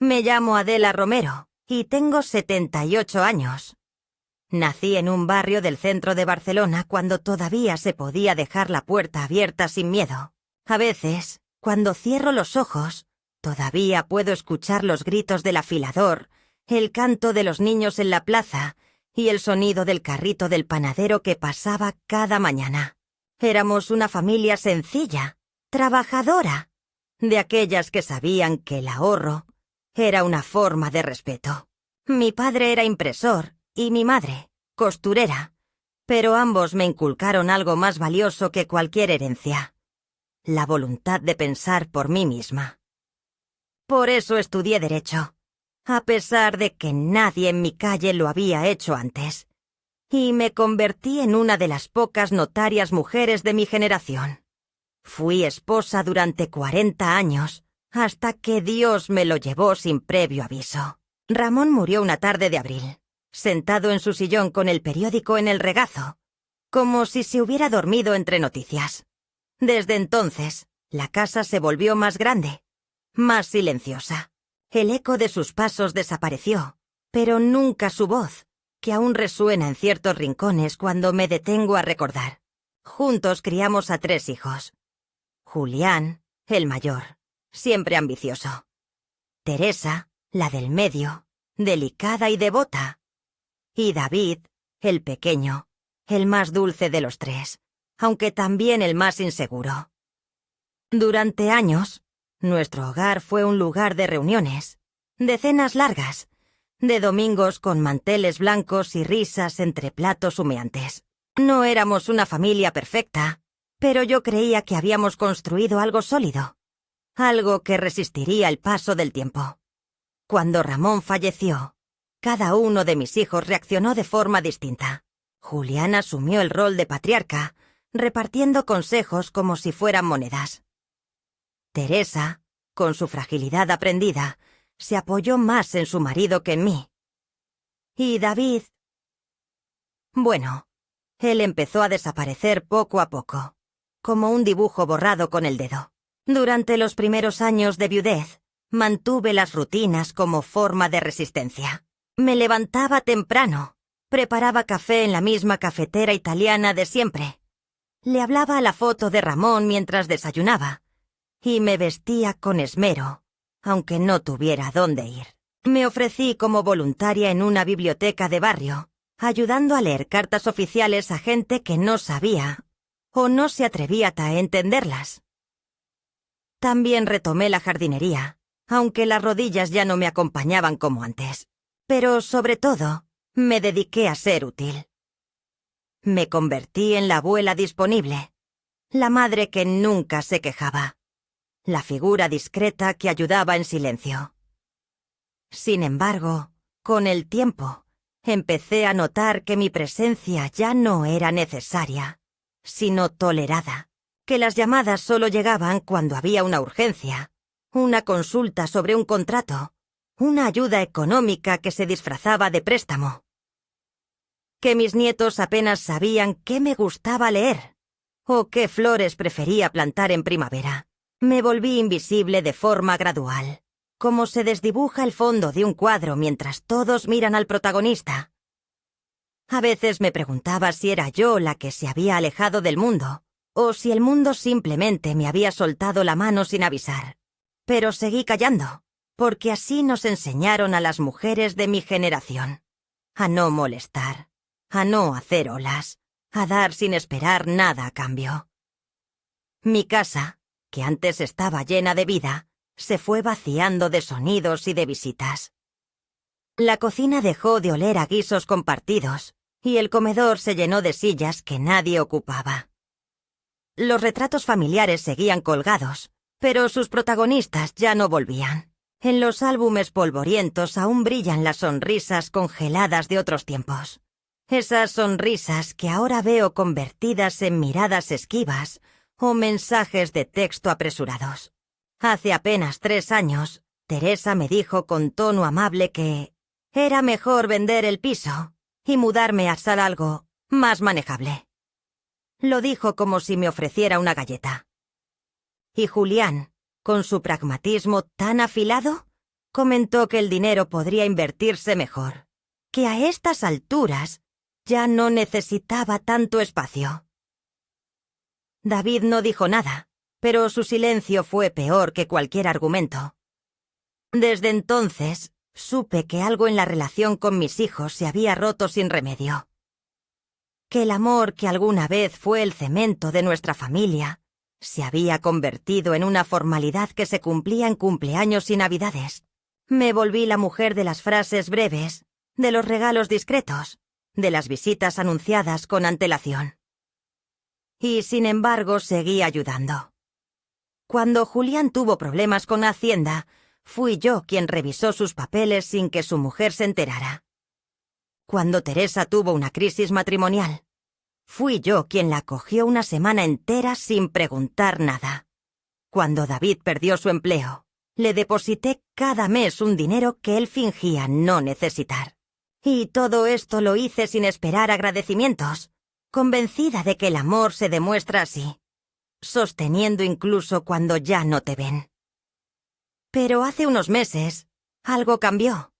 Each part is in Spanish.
Me llamo Adela Romero y tengo 78 años. Nací en un barrio del centro de Barcelona cuando todavía se podía dejar la puerta abierta sin miedo. A veces, cuando cierro los ojos, todavía puedo escuchar los gritos del afilador, el canto de los niños en la plaza y el sonido del carrito del panadero que pasaba cada mañana. Éramos una familia sencilla, trabajadora, de aquellas que sabían que el ahorro era una forma de respeto. Mi padre era impresor y mi madre, costurera, pero ambos me inculcaron algo más valioso que cualquier herencia: la voluntad de pensar por mí misma. Por eso estudié Derecho, a pesar de que nadie en mi calle lo había hecho antes, y me convertí en una de las pocas notarias mujeres de mi generación. Fui esposa durante 40 años, hasta que Dios me lo llevó sin previo aviso. Ramón murió una tarde de abril, sentado en su sillón con el periódico en el regazo, como si se hubiera dormido entre noticias. Desde entonces, la casa se volvió más grande, más silenciosa. El eco de sus pasos desapareció, pero nunca su voz, que aún resuena en ciertos rincones cuando me detengo a recordar. Juntos criamos a 3 hijos. Julián, el mayor, siempre ambicioso. Teresa, la del medio, delicada y devota. Y David, el pequeño, el más dulce de los 3, aunque también el más inseguro. Durante años, nuestro hogar fue un lugar de reuniones, de cenas largas, de domingos con manteles blancos y risas entre platos humeantes. No éramos una familia perfecta, pero yo creía que habíamos construido algo sólido, algo que resistiría el paso del tiempo. Cuando Ramón falleció, cada uno de mis hijos reaccionó de forma distinta. Julián asumió el rol de patriarca, repartiendo consejos como si fueran monedas. Teresa, con su fragilidad aprendida, se apoyó más en su marido que en mí. Y David... Bueno, él empezó a desaparecer poco a poco, como un dibujo borrado con el dedo. Durante los primeros años de viudez, mantuve las rutinas como forma de resistencia. Me levantaba temprano, preparaba café en la misma cafetera italiana de siempre. Le hablaba a la foto de Ramón mientras desayunaba, y me vestía con esmero, aunque no tuviera dónde ir. Me ofrecí como voluntaria en una biblioteca de barrio, ayudando a leer cartas oficiales a gente que no sabía o no se atrevía a entenderlas. También retomé la jardinería, aunque las rodillas ya no me acompañaban como antes. Pero, sobre todo, me dediqué a ser útil. Me convertí en la abuela disponible, la madre que nunca se quejaba, la figura discreta que ayudaba en silencio. Sin embargo, con el tiempo, empecé a notar que mi presencia ya no era necesaria, sino tolerada, que las llamadas solo llegaban cuando había una urgencia, una consulta sobre un contrato, una ayuda económica que se disfrazaba de préstamo. Que mis nietos apenas sabían qué me gustaba leer, o qué flores prefería plantar en primavera. Me volví invisible de forma gradual, como se desdibuja el fondo de un cuadro mientras todos miran al protagonista. A veces me preguntaba si era yo la que se había alejado del mundo, o si el mundo simplemente me había soltado la mano sin avisar. Pero seguí callando, porque así nos enseñaron a las mujeres de mi generación: a no molestar, a no hacer olas, a dar sin esperar nada a cambio. Mi casa, que antes estaba llena de vida, se fue vaciando de sonidos y de visitas. La cocina dejó de oler a guisos compartidos, y el comedor se llenó de sillas que nadie ocupaba. Los retratos familiares seguían colgados, pero sus protagonistas ya no volvían. En los álbumes polvorientos aún brillan las sonrisas congeladas de otros tiempos. Esas sonrisas que ahora veo convertidas en miradas esquivas o mensajes de texto apresurados. Hace apenas 3 años, Teresa me dijo con tono amable que era mejor vender el piso y mudarme a algo más manejable. Lo dijo como si me ofreciera una galleta. Y Julián, con su pragmatismo tan afilado, Comentó que el dinero podría invertirse mejor, que a estas alturas ya no necesitaba tanto espacio. David no dijo nada, pero su silencio fue peor que cualquier argumento. Desde entonces, supe que algo en la relación con mis hijos se había roto sin remedio. Que el amor que alguna vez fue el cemento de nuestra familia se había convertido en una formalidad que se cumplía en cumpleaños y navidades. Me volví la mujer de las frases breves, de los regalos discretos, de las visitas anunciadas con antelación. Y sin embargo seguí ayudando. Cuando Julián tuvo problemas con Hacienda, fui yo quien revisó sus papeles sin que su mujer se enterara. Cuando Teresa tuvo una crisis matrimonial, fui yo quien la acogió una semana entera sin preguntar nada. Cuando David perdió su empleo, le deposité cada mes un dinero que él fingía no necesitar. Y todo esto lo hice sin esperar agradecimientos, convencida de que el amor se demuestra así, sosteniendo incluso cuando ya no te ven. Pero hace unos meses, algo cambió.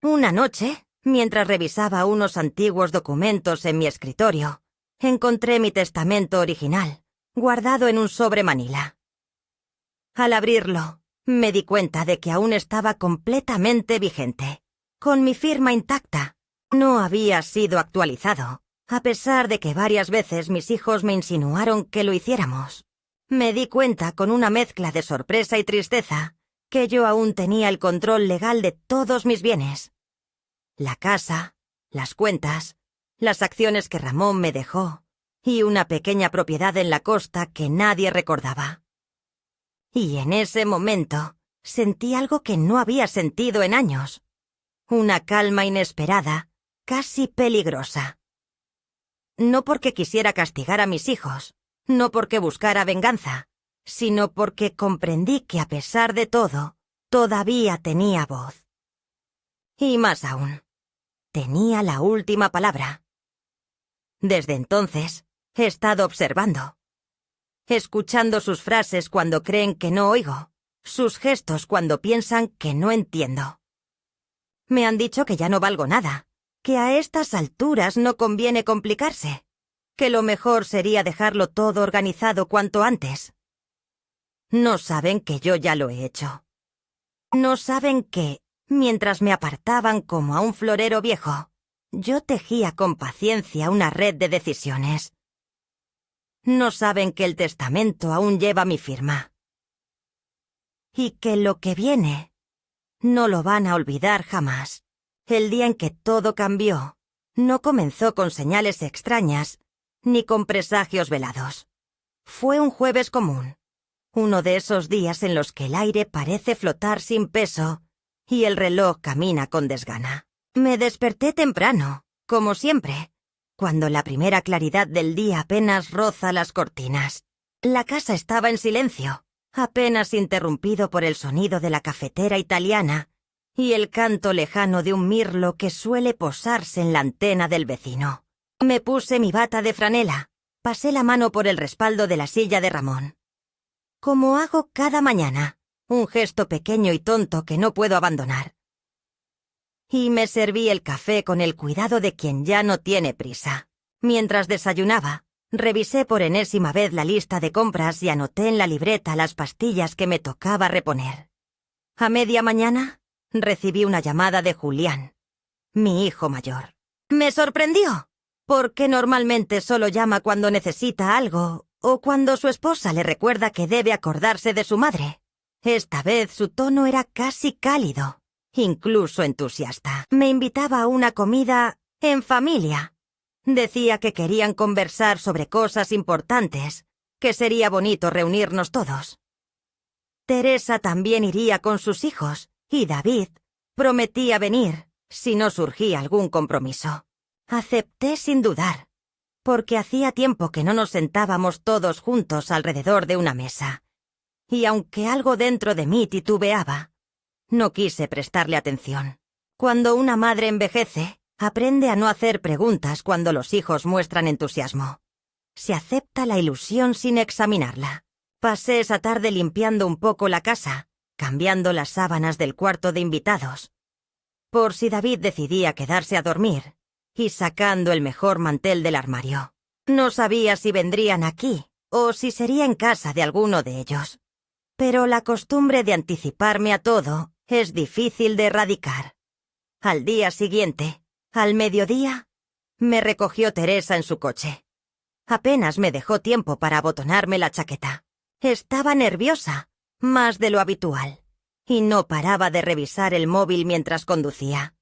Una noche, mientras revisaba unos antiguos documentos en mi escritorio, encontré mi testamento original, guardado en un sobre manila. Al abrirlo, me di cuenta de que aún estaba completamente vigente, con mi firma intacta. No había sido actualizado, a pesar de que varias veces mis hijos me insinuaron que lo hiciéramos. Me di cuenta con una mezcla de sorpresa y tristeza que yo aún tenía el control legal de todos mis bienes. La casa, las cuentas, las acciones que Ramón me dejó y una pequeña propiedad en la costa que nadie recordaba. Y en ese momento sentí algo que no había sentido en años. Una calma inesperada, casi peligrosa. No porque quisiera castigar a mis hijos, no porque buscara venganza, sino porque comprendí que a pesar de todo, todavía tenía voz. Y más aún, tenía la última palabra. Desde entonces, he estado observando, escuchando sus frases cuando creen que no oigo, sus gestos cuando piensan que no entiendo. Me han dicho que ya no valgo nada, que a estas alturas no conviene complicarse, que lo mejor sería dejarlo todo organizado cuanto antes. No saben que yo ya lo he hecho. No saben que, mientras me apartaban como a un florero viejo, yo tejía con paciencia una red de decisiones. No saben que el testamento aún lleva mi firma. Y que lo que viene no lo van a olvidar jamás. El día en que todo cambió no comenzó con señales extrañas ni con presagios velados. Fue un jueves común. Uno de esos días en los que el aire parece flotar sin peso y el reloj camina con desgana. Me desperté temprano, como siempre, cuando la primera claridad del día apenas roza las cortinas. La casa estaba en silencio, apenas interrumpido por el sonido de la cafetera italiana y el canto lejano de un mirlo que suele posarse en la antena del vecino. Me puse mi bata de franela, pasé la mano por el respaldo de la silla de Ramón. Como hago cada mañana, un gesto pequeño y tonto que no puedo abandonar. Y me serví el café con el cuidado de quien ya no tiene prisa. Mientras desayunaba, revisé por enésima vez la lista de compras y anoté en la libreta las pastillas que me tocaba reponer. A media mañana, recibí una llamada de Julián, mi hijo mayor. Me sorprendió, porque normalmente solo llama cuando necesita algo o cuando su esposa le recuerda que debe acordarse de su madre. Esta vez su tono era casi cálido, incluso entusiasta. Me invitaba a una comida en familia. Decía que querían conversar sobre cosas importantes, que sería bonito reunirnos todos. Teresa también iría con sus hijos, y David prometía venir si no surgía algún compromiso. Acepté sin dudar, porque hacía tiempo que no nos sentábamos todos juntos alrededor de una mesa. Y aunque algo dentro de mí titubeaba, no quise prestarle atención. Cuando una madre envejece, aprende a no hacer preguntas cuando los hijos muestran entusiasmo. Se acepta la ilusión sin examinarla. Pasé esa tarde limpiando un poco la casa, cambiando las sábanas del cuarto de invitados, por si David decidía quedarse a dormir, y sacando el mejor mantel del armario. No sabía si vendrían aquí o si sería en casa de alguno de ellos. Pero la costumbre de anticiparme a todo es difícil de erradicar. Al día siguiente, al mediodía, me recogió Teresa en su coche. Apenas me dejó tiempo para abotonarme la chaqueta. Estaba nerviosa, más de lo habitual, y no paraba de revisar el móvil mientras conducía.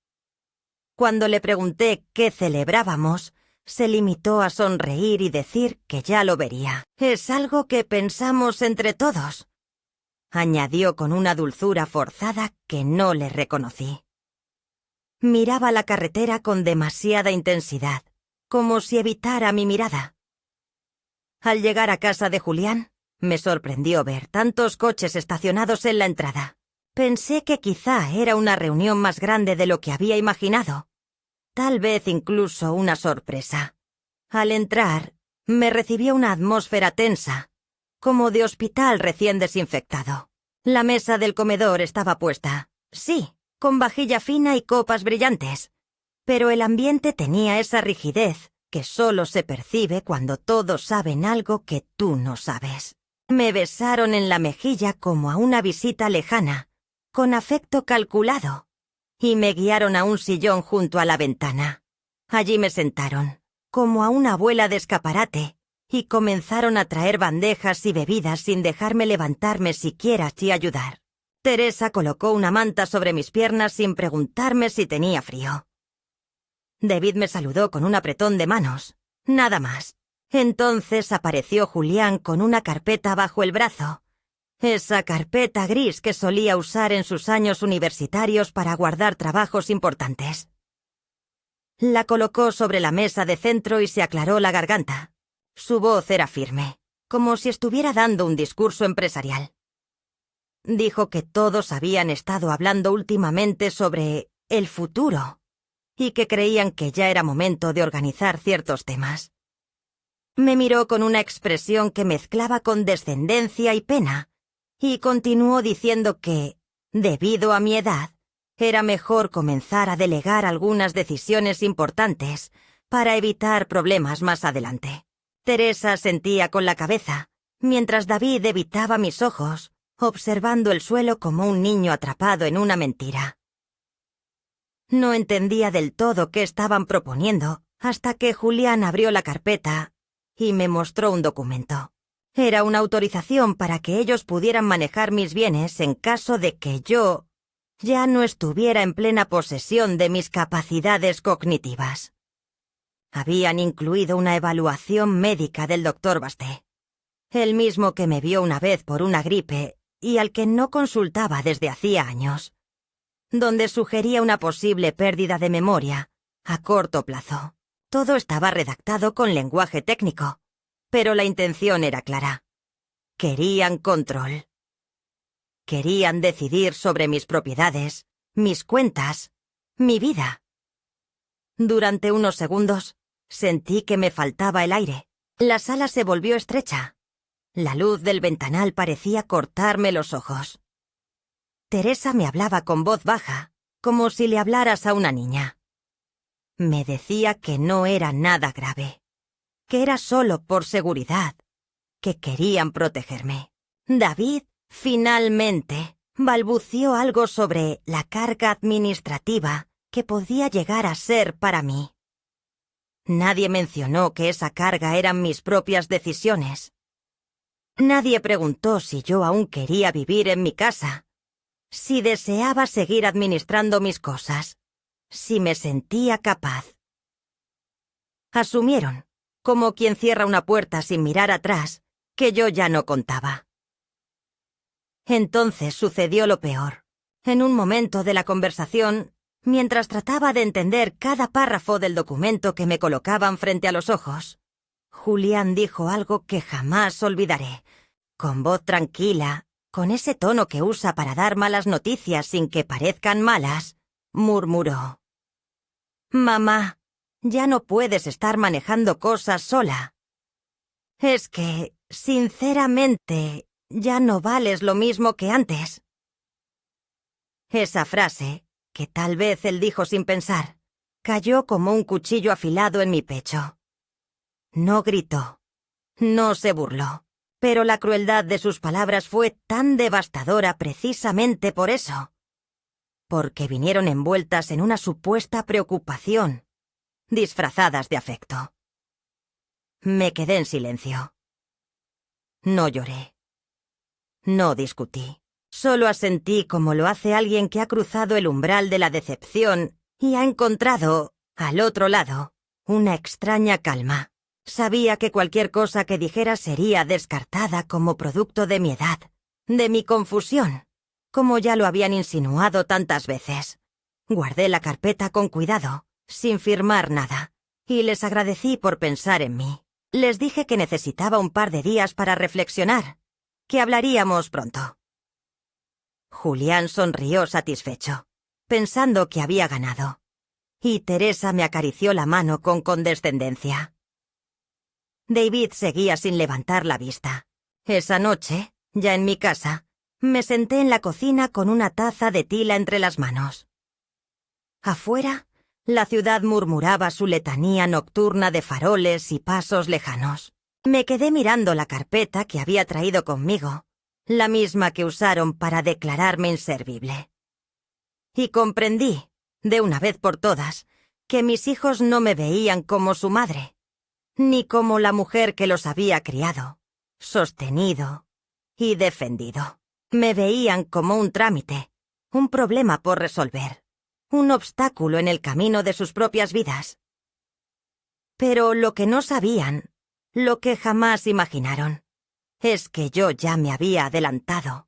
Cuando le pregunté qué celebrábamos, se limitó a sonreír y decir que ya lo vería. «Es algo que pensamos entre todos», añadió con una dulzura forzada que no le reconocí. Miraba la carretera con demasiada intensidad, como si evitara mi mirada. Al llegar a casa de Julián, me sorprendió ver tantos coches estacionados en la entrada. Pensé que quizá era una reunión más grande de lo que había imaginado. Tal vez incluso una sorpresa. Al entrar, me recibió una atmósfera tensa, como de hospital recién desinfectado. La mesa del comedor estaba puesta, sí, con vajilla fina y copas brillantes, pero el ambiente tenía esa rigidez que solo se percibe cuando todos saben algo que tú no sabes. Me besaron en la mejilla como a una visita lejana, con afecto calculado, y me guiaron a un sillón junto a la ventana. Allí me sentaron, como a una abuela de escaparate, y comenzaron a traer bandejas y bebidas sin dejarme levantarme siquiera y ayudar. Teresa colocó una manta sobre mis piernas sin preguntarme si tenía frío. David me saludó con un apretón de manos, nada más. Entonces apareció Julián con una carpeta bajo el brazo, esa carpeta gris que solía usar en sus años universitarios para guardar trabajos importantes. La colocó sobre la mesa de centro y se aclaró la garganta. Su voz era firme, como si estuviera dando un discurso empresarial. Dijo que todos habían estado hablando últimamente sobre el futuro y que creían que ya era momento de organizar ciertos temas. Me miró con una expresión que mezclaba condescendencia y pena, y continuó diciendo que, debido a mi edad, era mejor comenzar a delegar algunas decisiones importantes para evitar problemas más adelante. Teresa sentía con la cabeza, mientras David evitaba mis ojos, observando el suelo como un niño atrapado en una mentira. No entendía del todo qué estaban proponiendo, hasta que Julián abrió la carpeta y me mostró un documento. Era una autorización para que ellos pudieran manejar mis bienes en caso de que yo ya no estuviera en plena posesión de mis capacidades cognitivas. Habían incluido una evaluación médica del doctor Basté, el mismo que me vio una vez por una gripe y al que no consultaba desde hacía años, donde sugería una posible pérdida de memoria a corto plazo. Todo estaba redactado con lenguaje técnico, pero la intención era clara. Querían control. Querían decidir sobre mis propiedades, mis cuentas, mi vida. Durante unos segundos, sentí que me faltaba el aire. La sala se volvió estrecha. La luz del ventanal parecía cortarme los ojos. Teresa me hablaba con voz baja, como si le hablaras a una niña. Me decía que no era nada grave, que era solo por seguridad, que querían protegerme. David, finalmente, balbució algo sobre la carga administrativa que podía llegar a ser para mí. Nadie mencionó que esa carga eran mis propias decisiones. Nadie preguntó si yo aún quería vivir en mi casa, si deseaba seguir administrando mis cosas, si me sentía capaz. Asumieron, como quien cierra una puerta sin mirar atrás, que yo ya no contaba. Entonces sucedió lo peor. En un momento de la conversación, mientras trataba de entender cada párrafo del documento que me colocaban frente a los ojos, Julián dijo algo que jamás olvidaré. Con voz tranquila, con ese tono que usa para dar malas noticias sin que parezcan malas, murmuró: «Mamá, ya no puedes estar manejando cosas sola. Es que, sinceramente, ya no vales lo mismo que antes». Esa frase, que tal vez él dijo sin pensar, cayó como un cuchillo afilado en mi pecho. No gritó, no se burló, pero la crueldad de sus palabras fue tan devastadora precisamente por eso, porque vinieron envueltas en una supuesta preocupación, disfrazadas de afecto. Me quedé en silencio. No lloré. No discutí. Solo asentí como lo hace alguien que ha cruzado el umbral de la decepción y ha encontrado, al otro lado, una extraña calma. Sabía que cualquier cosa que dijera sería descartada como producto de mi edad, de mi confusión, como ya lo habían insinuado tantas veces. Guardé la carpeta con cuidado, sin firmar nada, y les agradecí por pensar en mí. Les dije que necesitaba un par de días para reflexionar, que hablaríamos pronto. Julián sonrió satisfecho, pensando que había ganado, y Teresa me acarició la mano con condescendencia. David seguía sin levantar la vista. Esa noche, ya en mi casa, me senté en la cocina con una taza de tila entre las manos. Afuera, la ciudad murmuraba su letanía nocturna de faroles y pasos lejanos. Me quedé mirando la carpeta que había traído conmigo, la misma que usaron para declararme inservible. Y comprendí, de una vez por todas, que mis hijos no me veían como su madre, ni como la mujer que los había criado, sostenido y defendido. Me veían como un trámite, un problema por resolver, un obstáculo en el camino de sus propias vidas. Pero lo que no sabían, lo que jamás imaginaron, es que yo ya me había adelantado,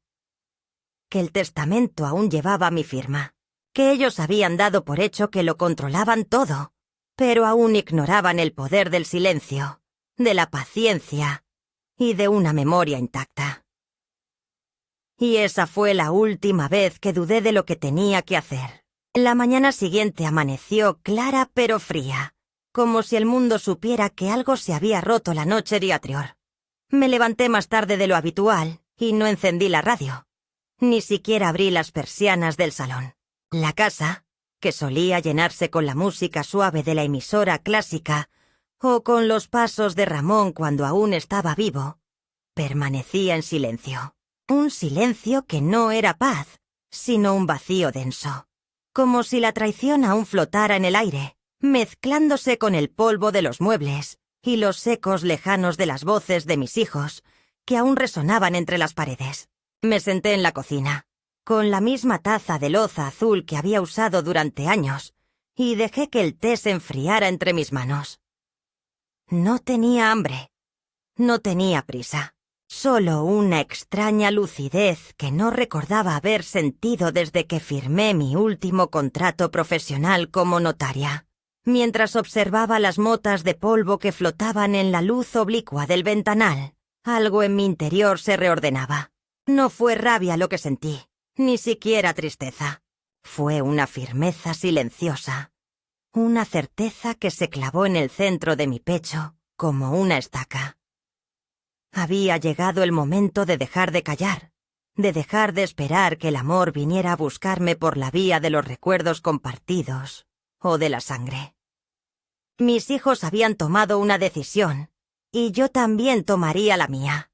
que el testamento aún llevaba mi firma, que ellos habían dado por hecho que lo controlaban todo, pero aún ignoraban el poder del silencio, de la paciencia y de una memoria intacta. Y esa fue la última vez que dudé de lo que tenía que hacer. La mañana siguiente amaneció clara pero fría, como si el mundo supiera que algo se había roto la noche anterior. Me levanté más tarde de lo habitual y no encendí la radio. Ni siquiera abrí las persianas del salón. La casa, que solía llenarse con la música suave de la emisora clásica o con los pasos de Ramón cuando aún estaba vivo, permanecía en silencio. Un silencio que no era paz, sino un vacío denso, como si la traición aún flotara en el aire, mezclándose con el polvo de los muebles y los ecos lejanos de las voces de mis hijos, que aún resonaban entre las paredes. Me senté en la cocina, con la misma taza de loza azul que había usado durante años, y dejé que el té se enfriara entre mis manos. No tenía hambre, no tenía prisa. Solo una extraña lucidez que no recordaba haber sentido desde que firmé mi último contrato profesional como notaria. Mientras observaba las motas de polvo que flotaban en la luz oblicua del ventanal, algo en mi interior se reordenaba. No fue rabia lo que sentí, ni siquiera tristeza. Fue una firmeza silenciosa, una certeza que se clavó en el centro de mi pecho como una estaca. Había llegado el momento de dejar de callar, de dejar de esperar que el amor viniera a buscarme por la vía de los recuerdos compartidos o de la sangre. Mis hijos habían tomado una decisión, y yo también tomaría la mía.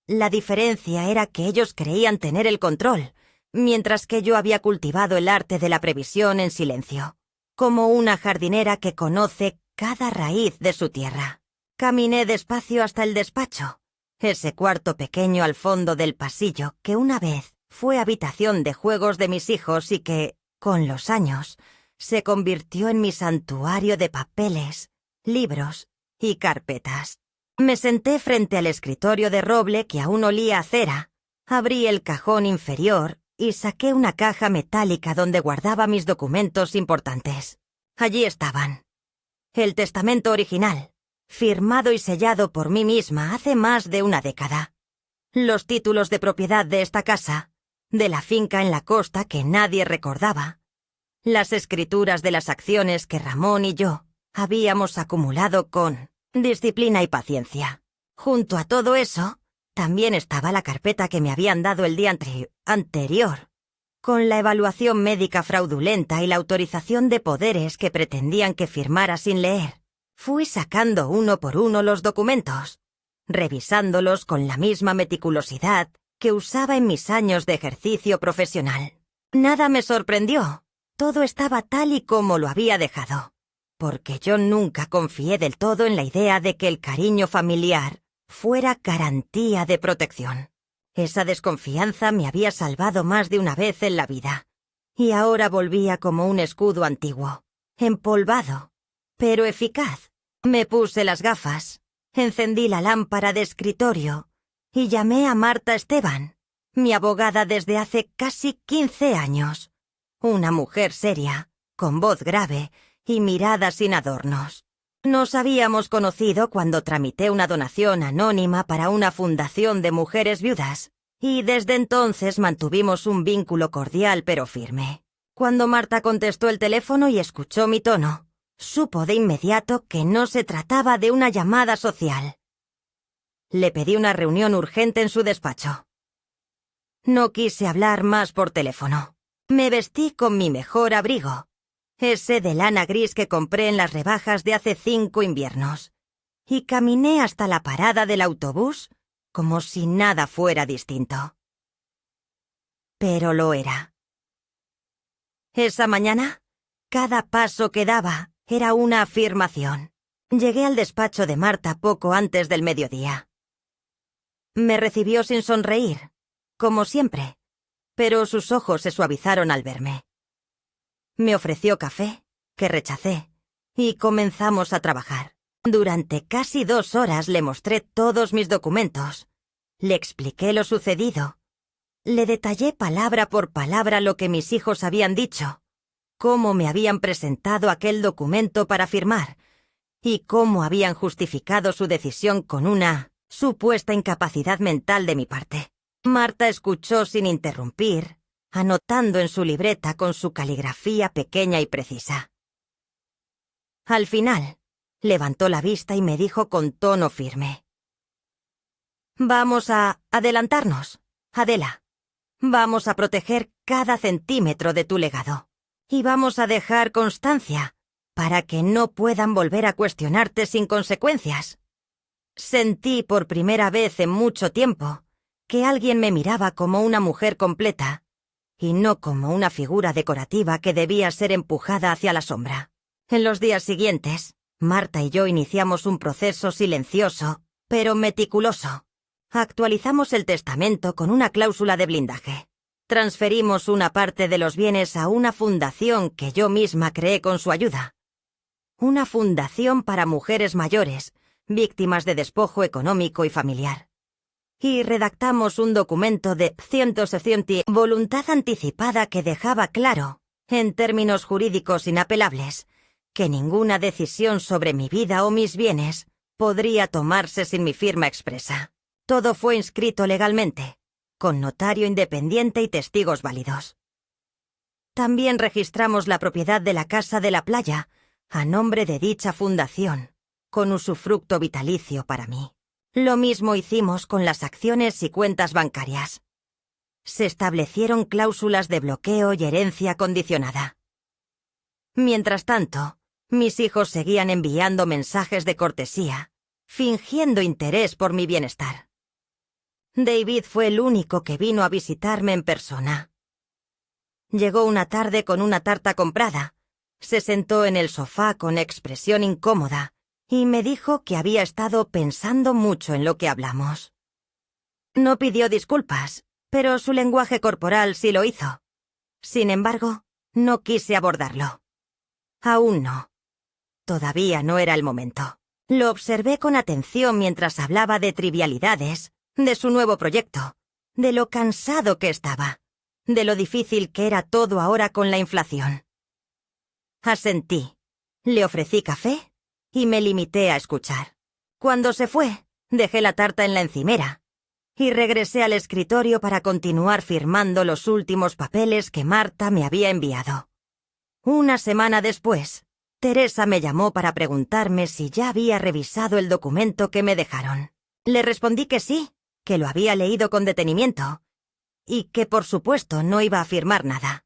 La diferencia era que ellos creían tener el control, mientras que yo había cultivado el arte de la previsión en silencio, como una jardinera que conoce cada raíz de su tierra. Caminé despacio hasta el despacho, ese cuarto pequeño al fondo del pasillo que una vez fue habitación de juegos de mis hijos y que, con los años, se convirtió en mi santuario de papeles, libros y carpetas. Me senté frente al escritorio de roble que aún olía a cera, abrí el cajón inferior y saqué una caja metálica donde guardaba mis documentos importantes. Allí estaban. El testamento original, firmado y sellado por mí misma hace más de una década. Los títulos de propiedad de esta casa, de la finca en la costa que nadie recordaba, las escrituras de las acciones que Ramón y yo habíamos acumulado con disciplina y paciencia. Junto a todo eso, también estaba la carpeta que me habían dado el día anterior, Con la evaluación médica fraudulenta y la autorización de poderes que pretendían que firmara sin leer, fui sacando uno por uno los documentos, revisándolos con la misma meticulosidad que usaba en mis años de ejercicio profesional. Nada me sorprendió. Todo estaba tal y como lo había dejado, porque yo nunca confié del todo en la idea de que el cariño familiar fuera garantía de protección. Esa desconfianza me había salvado más de una vez en la vida, y ahora volvía como un escudo antiguo, empolvado, pero eficaz. Me puse las gafas, encendí la lámpara de escritorio y llamé a Marta Esteban, mi abogada desde hace casi 15 años. Una mujer seria, con voz grave y mirada sin adornos. Nos habíamos conocido cuando tramité una donación anónima para una fundación de mujeres viudas, y desde entonces mantuvimos un vínculo cordial pero firme. Cuando Marta contestó el teléfono y escuchó mi tono, supo de inmediato que no se trataba de una llamada social. Le pedí una reunión urgente en su despacho. No quise hablar más por teléfono. Me vestí con mi mejor abrigo, ese de lana gris que compré en las rebajas de hace 5 inviernos, y caminé hasta la parada del autobús como si nada fuera distinto. Pero lo era. Esa mañana, cada paso que daba era una afirmación. Llegué al despacho de Marta poco antes del mediodía. Me recibió sin sonreír, como siempre, pero sus ojos se suavizaron al verme. Me ofreció café, que rechacé, y comenzamos a trabajar. Durante casi 2 horas le mostré todos mis documentos, le expliqué lo sucedido, le detallé palabra por palabra lo que mis hijos habían dicho, cómo me habían presentado aquel documento para firmar, y cómo habían justificado su decisión con una supuesta incapacidad mental de mi parte. Marta escuchó sin interrumpir, anotando en su libreta con su caligrafía pequeña y precisa. Al final, levantó la vista y me dijo con tono firme: «Vamos a adelantarnos, Adela. Vamos a proteger cada centímetro de tu legado. Y vamos a dejar constancia para que no puedan volver a cuestionarte sin consecuencias». Sentí por primera vez en mucho tiempo que alguien me miraba como una mujer completa y no como una figura decorativa que debía ser empujada hacia la sombra. En los días siguientes, Marta y yo iniciamos un proceso silencioso, pero meticuloso. Actualizamos el testamento con una cláusula de blindaje. Transferimos una parte de los bienes a una fundación que yo misma creé con su ayuda. Una fundación para mujeres mayores, víctimas de despojo económico y familiar. Y redactamos un documento de 160 voluntad anticipada que dejaba claro, en términos jurídicos inapelables, que ninguna decisión sobre mi vida o mis bienes podría tomarse sin mi firma expresa. Todo fue inscrito legalmente, con notario independiente y testigos válidos. También registramos la propiedad de la Casa de la Playa a nombre de dicha fundación, con usufructo vitalicio para mí. Lo mismo hicimos con las acciones y cuentas bancarias. Se establecieron cláusulas de bloqueo y herencia condicionada. Mientras tanto, mis hijos seguían enviando mensajes de cortesía, fingiendo interés por mi bienestar. David fue el único que vino a visitarme en persona. Llegó una tarde con una tarta comprada, se sentó en el sofá con expresión incómoda, y me dijo que había estado pensando mucho en lo que hablamos. No pidió disculpas, pero su lenguaje corporal sí lo hizo. Sin embargo, no quise abordarlo. Aún no. Todavía no era el momento. Lo observé con atención mientras hablaba de trivialidades, de su nuevo proyecto, de lo cansado que estaba, de lo difícil que era todo ahora con la inflación. Asentí. Le ofrecí café y me limité a escuchar. Cuando se fue, dejé la tarta en la encimera y regresé al escritorio para continuar firmando los últimos papeles que Marta me había enviado. Una semana después, Teresa me llamó para preguntarme si ya había revisado el documento que me dejaron. Le respondí que sí, que lo había leído con detenimiento y que por supuesto no iba a afirmar nada.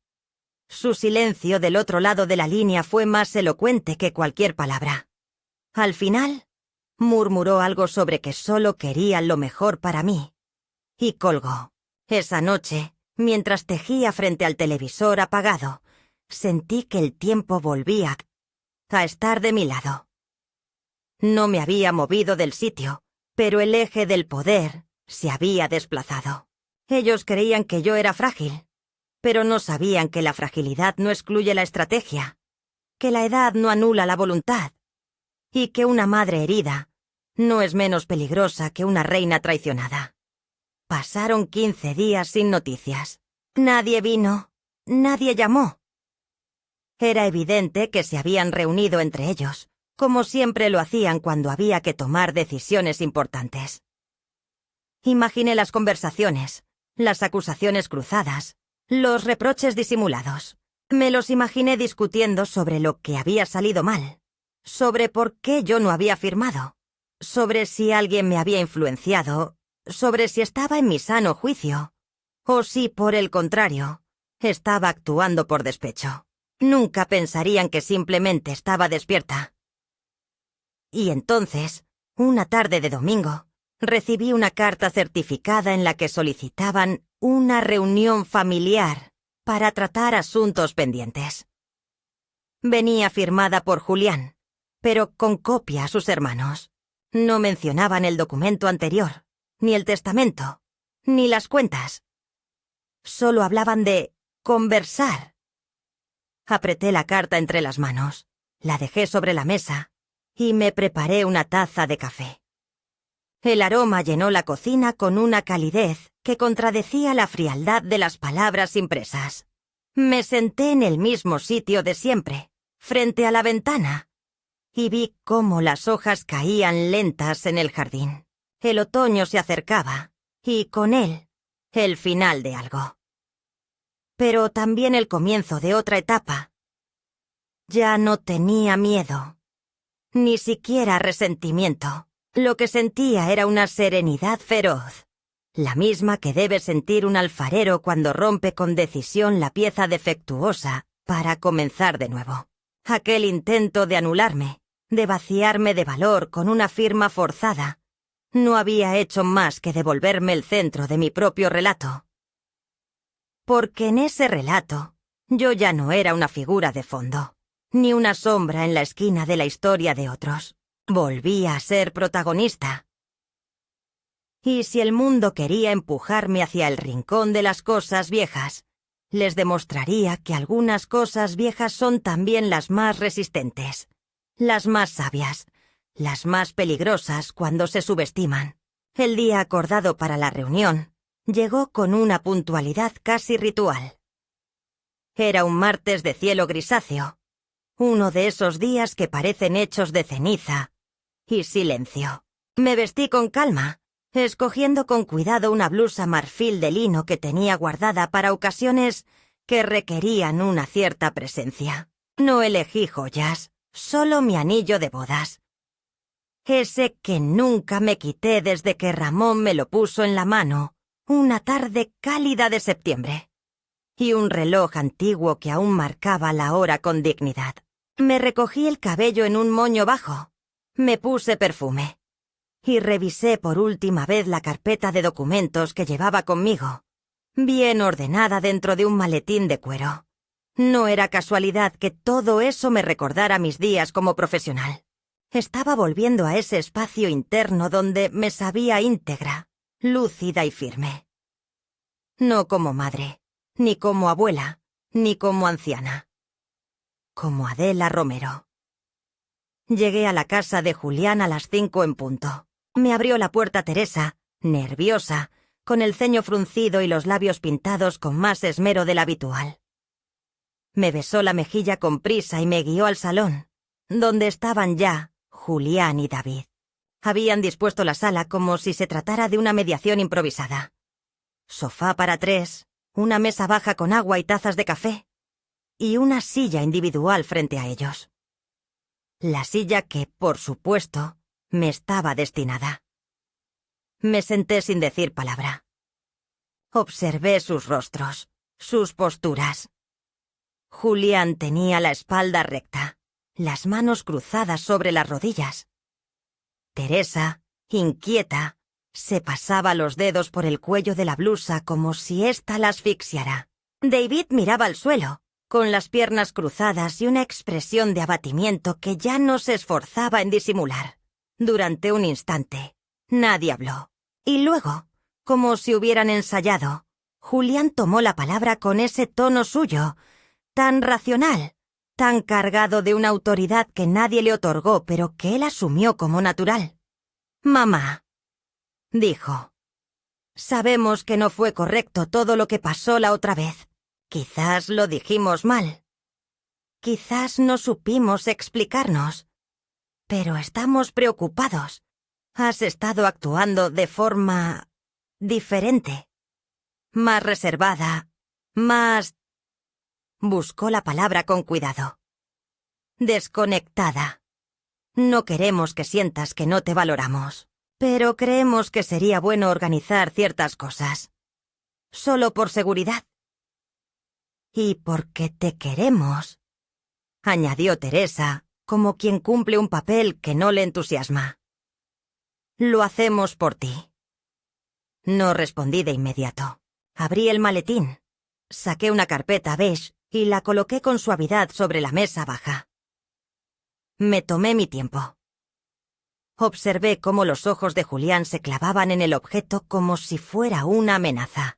Su silencio del otro lado de la línea fue más elocuente que cualquier palabra. Al final, murmuró algo sobre que solo quería lo mejor para mí. Y colgó. Esa noche, mientras tejía frente al televisor apagado, sentí que el tiempo volvía a estar de mi lado. No me había movido del sitio, pero el eje del poder se había desplazado. Ellos creían que yo era frágil, pero no sabían que la fragilidad no excluye la estrategia, que la edad no anula la voluntad, y que una madre herida no es menos peligrosa que una reina traicionada. Pasaron 15 días sin noticias. Nadie vino, nadie llamó. Era evidente que se habían reunido entre ellos, como siempre lo hacían cuando había que tomar decisiones importantes. Imaginé las conversaciones, las acusaciones cruzadas, los reproches disimulados. Me los imaginé discutiendo sobre lo que había salido mal, sobre por qué yo no había firmado, sobre si alguien me había influenciado, sobre si estaba en mi sano juicio, o si, por el contrario, estaba actuando por despecho. Nunca pensarían que simplemente estaba despierta. Y entonces, una tarde de domingo, recibí una carta certificada en la que solicitaban una reunión familiar para tratar asuntos pendientes. Venía firmada por Julián, pero con copia a sus hermanos. No mencionaban el documento anterior, ni el testamento, ni las cuentas. Solo hablaban de conversar. Apreté la carta entre las manos, la dejé sobre la mesa y me preparé una taza de café. El aroma llenó la cocina con una calidez que contradecía la frialdad de las palabras impresas. Me senté en el mismo sitio de siempre, frente a la ventana, y vi cómo las hojas caían lentas en el jardín. El otoño se acercaba, y con él, el final de algo. Pero también el comienzo de otra etapa. Ya no tenía miedo, ni siquiera resentimiento. Lo que sentía era una serenidad feroz, la misma que debe sentir un alfarero cuando rompe con decisión la pieza defectuosa para comenzar de nuevo. Aquel intento de anularme, de vaciarme de valor con una firma forzada, no había hecho más que devolverme el centro de mi propio relato. Porque en ese relato, yo ya no era una figura de fondo, ni una sombra en la esquina de la historia de otros. Volvía a ser protagonista. Y si el mundo quería empujarme hacia el rincón de las cosas viejas, les demostraría que algunas cosas viejas son también las más resistentes, las más sabias, las más peligrosas cuando se subestiman. El día acordado para la reunión llegó con una puntualidad casi ritual. Era un martes de cielo grisáceo, uno de esos días que parecen hechos de ceniza y silencio. Me vestí con calma, escogiendo con cuidado una blusa marfil de lino que tenía guardada para ocasiones que requerían una cierta presencia. No elegí joyas, solo mi anillo de bodas. Ese que nunca me quité desde que Ramón me lo puso en la mano, una tarde cálida de septiembre. Y un reloj antiguo que aún marcaba la hora con dignidad. Me recogí el cabello en un moño bajo. Me puse perfume. Y revisé por última vez la carpeta de documentos que llevaba conmigo, bien ordenada dentro de un maletín de cuero. No era casualidad que todo eso me recordara mis días como profesional. Estaba volviendo a ese espacio interno donde me sabía íntegra, lúcida y firme. No como madre, ni como abuela, ni como anciana. Como Adela Romero. Llegué a la casa de Julián a las 5 en punto. Me abrió la puerta Teresa, nerviosa, con el ceño fruncido y los labios pintados con más esmero del habitual. Me besó la mejilla con prisa y me guió al salón, donde estaban ya Julián y David. Habían dispuesto la sala como si se tratara de una mediación improvisada. Sofá para 3, una mesa baja con agua y tazas de café, y una silla individual frente a ellos. La silla que, por supuesto, me estaba destinada. Me senté sin decir palabra. Observé sus rostros, sus posturas. Julián tenía la espalda recta, las manos cruzadas sobre las rodillas. Teresa, inquieta, se pasaba los dedos por el cuello de la blusa como si ésta la asfixiara. David miraba al suelo, con las piernas cruzadas y una expresión de abatimiento que ya no se esforzaba en disimular. Durante un instante, nadie habló. Y luego, como si hubieran ensayado, Julián tomó la palabra con ese tono suyo, tan racional, tan cargado de una autoridad que nadie le otorgó pero que él asumió como natural. «Mamá», dijo, «sabemos que no fue correcto todo lo que pasó la otra vez. Quizás lo dijimos mal. Quizás no supimos explicarnos. Pero estamos preocupados. Has estado actuando de forma diferente. Más reservada, más...» Buscó la palabra con cuidado. «Desconectada. No queremos que sientas que no te valoramos, pero creemos que sería bueno organizar ciertas cosas. Solo por seguridad. Y porque te queremos», añadió Teresa, como quien cumple un papel que no le entusiasma. «Lo hacemos por ti». No respondí de inmediato. Abrí el maletín, saqué una carpeta beige y la coloqué con suavidad sobre la mesa baja. Me tomé mi tiempo. Observé cómo los ojos de Julián se clavaban en el objeto como si fuera una amenaza.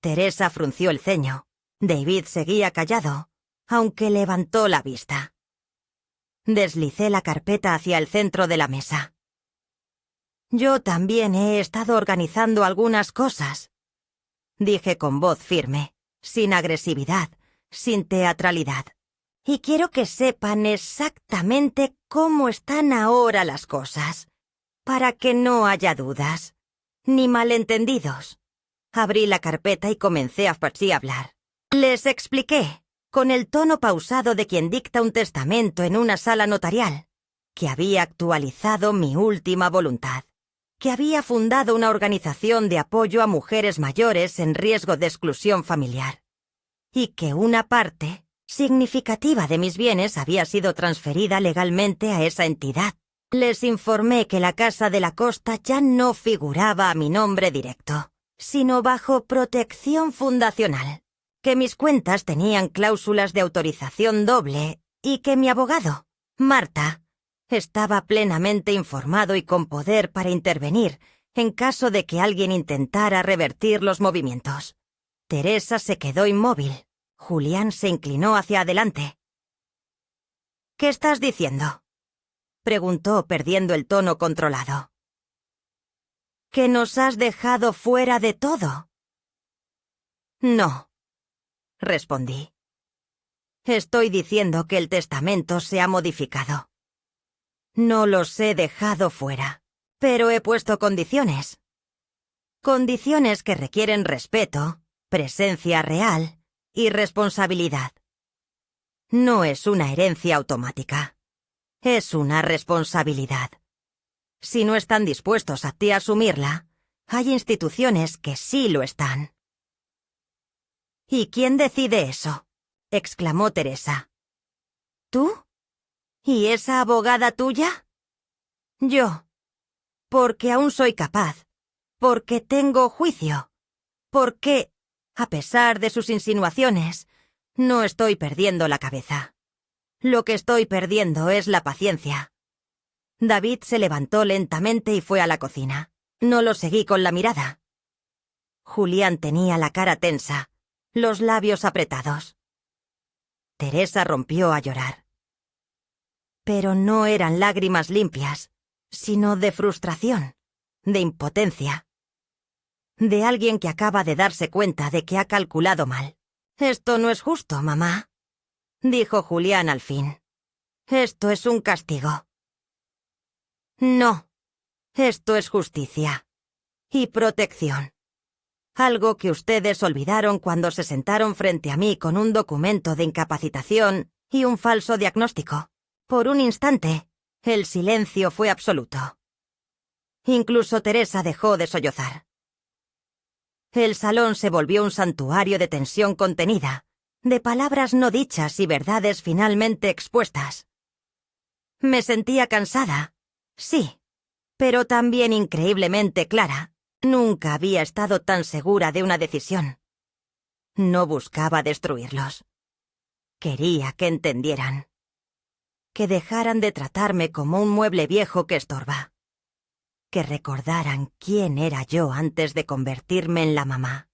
Teresa frunció el ceño. David seguía callado, aunque levantó la vista. Deslicé la carpeta hacia el centro de la mesa. «Yo también he estado organizando algunas cosas», dije con voz firme, sin agresividad, sin teatralidad. «Y quiero que sepan exactamente cómo están ahora las cosas, para que no haya dudas, ni malentendidos». Abrí la carpeta y comencé a hablar. Les expliqué, con el tono pausado de quien dicta un testamento en una sala notarial, que había actualizado mi última voluntad, que había fundado una organización de apoyo a mujeres mayores en riesgo de exclusión familiar, y que una parte significativa de mis bienes había sido transferida legalmente a esa entidad. Les informé que la Casa de la Costa ya no figuraba a mi nombre directo, sino bajo protección fundacional, que mis cuentas tenían cláusulas de autorización doble y que mi abogado, Marta, estaba plenamente informado y con poder para intervenir en caso de que alguien intentara revertir los movimientos. Teresa se quedó inmóvil. Julián se inclinó hacia adelante. «¿Qué estás diciendo?», preguntó, perdiendo el tono controlado. «¿Que nos has dejado fuera de todo?». «No», respondí. «Estoy diciendo que el testamento se ha modificado. No los he dejado fuera, pero he puesto condiciones. Condiciones que requieren respeto, presencia real y responsabilidad. No es una herencia automática. Es una responsabilidad. Si no están dispuestos a ti a asumirla, hay instituciones que sí lo están». «¿Y quién decide eso?», exclamó Teresa. «¿Tú? ¿Y esa abogada tuya?». «Yo. Porque aún soy capaz. Porque tengo juicio. Porque, a pesar de sus insinuaciones, no estoy perdiendo la cabeza. Lo que estoy perdiendo es la paciencia». David se levantó lentamente y fue a la cocina. No lo seguí con la mirada. Julián tenía la cara tensa, los labios apretados. Teresa rompió a llorar. Pero no eran lágrimas limpias, sino de frustración, de impotencia. De alguien que acaba de darse cuenta de que ha calculado mal. «Esto no es justo, mamá», dijo Julián al fin. «Esto es un castigo». «No, esto es justicia. Y protección. Algo que ustedes olvidaron cuando se sentaron frente a mí con un documento de incapacitación y un falso diagnóstico. Por un instante, el silencio fue absoluto. Incluso Teresa dejó de sollozar. El salón se volvió un santuario de tensión contenida, de palabras no dichas y verdades finalmente expuestas. Me sentía cansada, sí, pero también increíblemente clara. Nunca había estado tan segura de una decisión. No buscaba destruirlos. Quería que entendieran. Que dejaran de tratarme como un mueble viejo que estorba. Que recordaran quién era yo antes de convertirme en la mamá.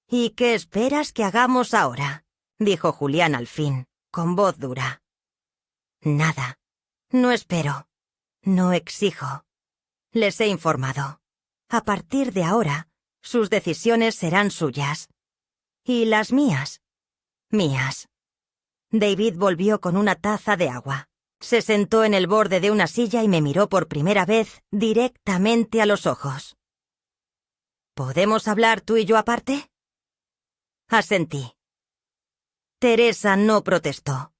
¿Y qué esperas que hagamos ahora?, dijo Julián al fin, con voz dura. Nada. No espero. No exijo. Les he informado. A partir de ahora, sus decisiones serán suyas. ¿Y las mías? Mías. David volvió con una taza de agua. Se sentó en el borde de una silla y me miró por primera vez directamente a los ojos. ¿Podemos hablar tú y yo aparte? Asentí. Teresa no protestó.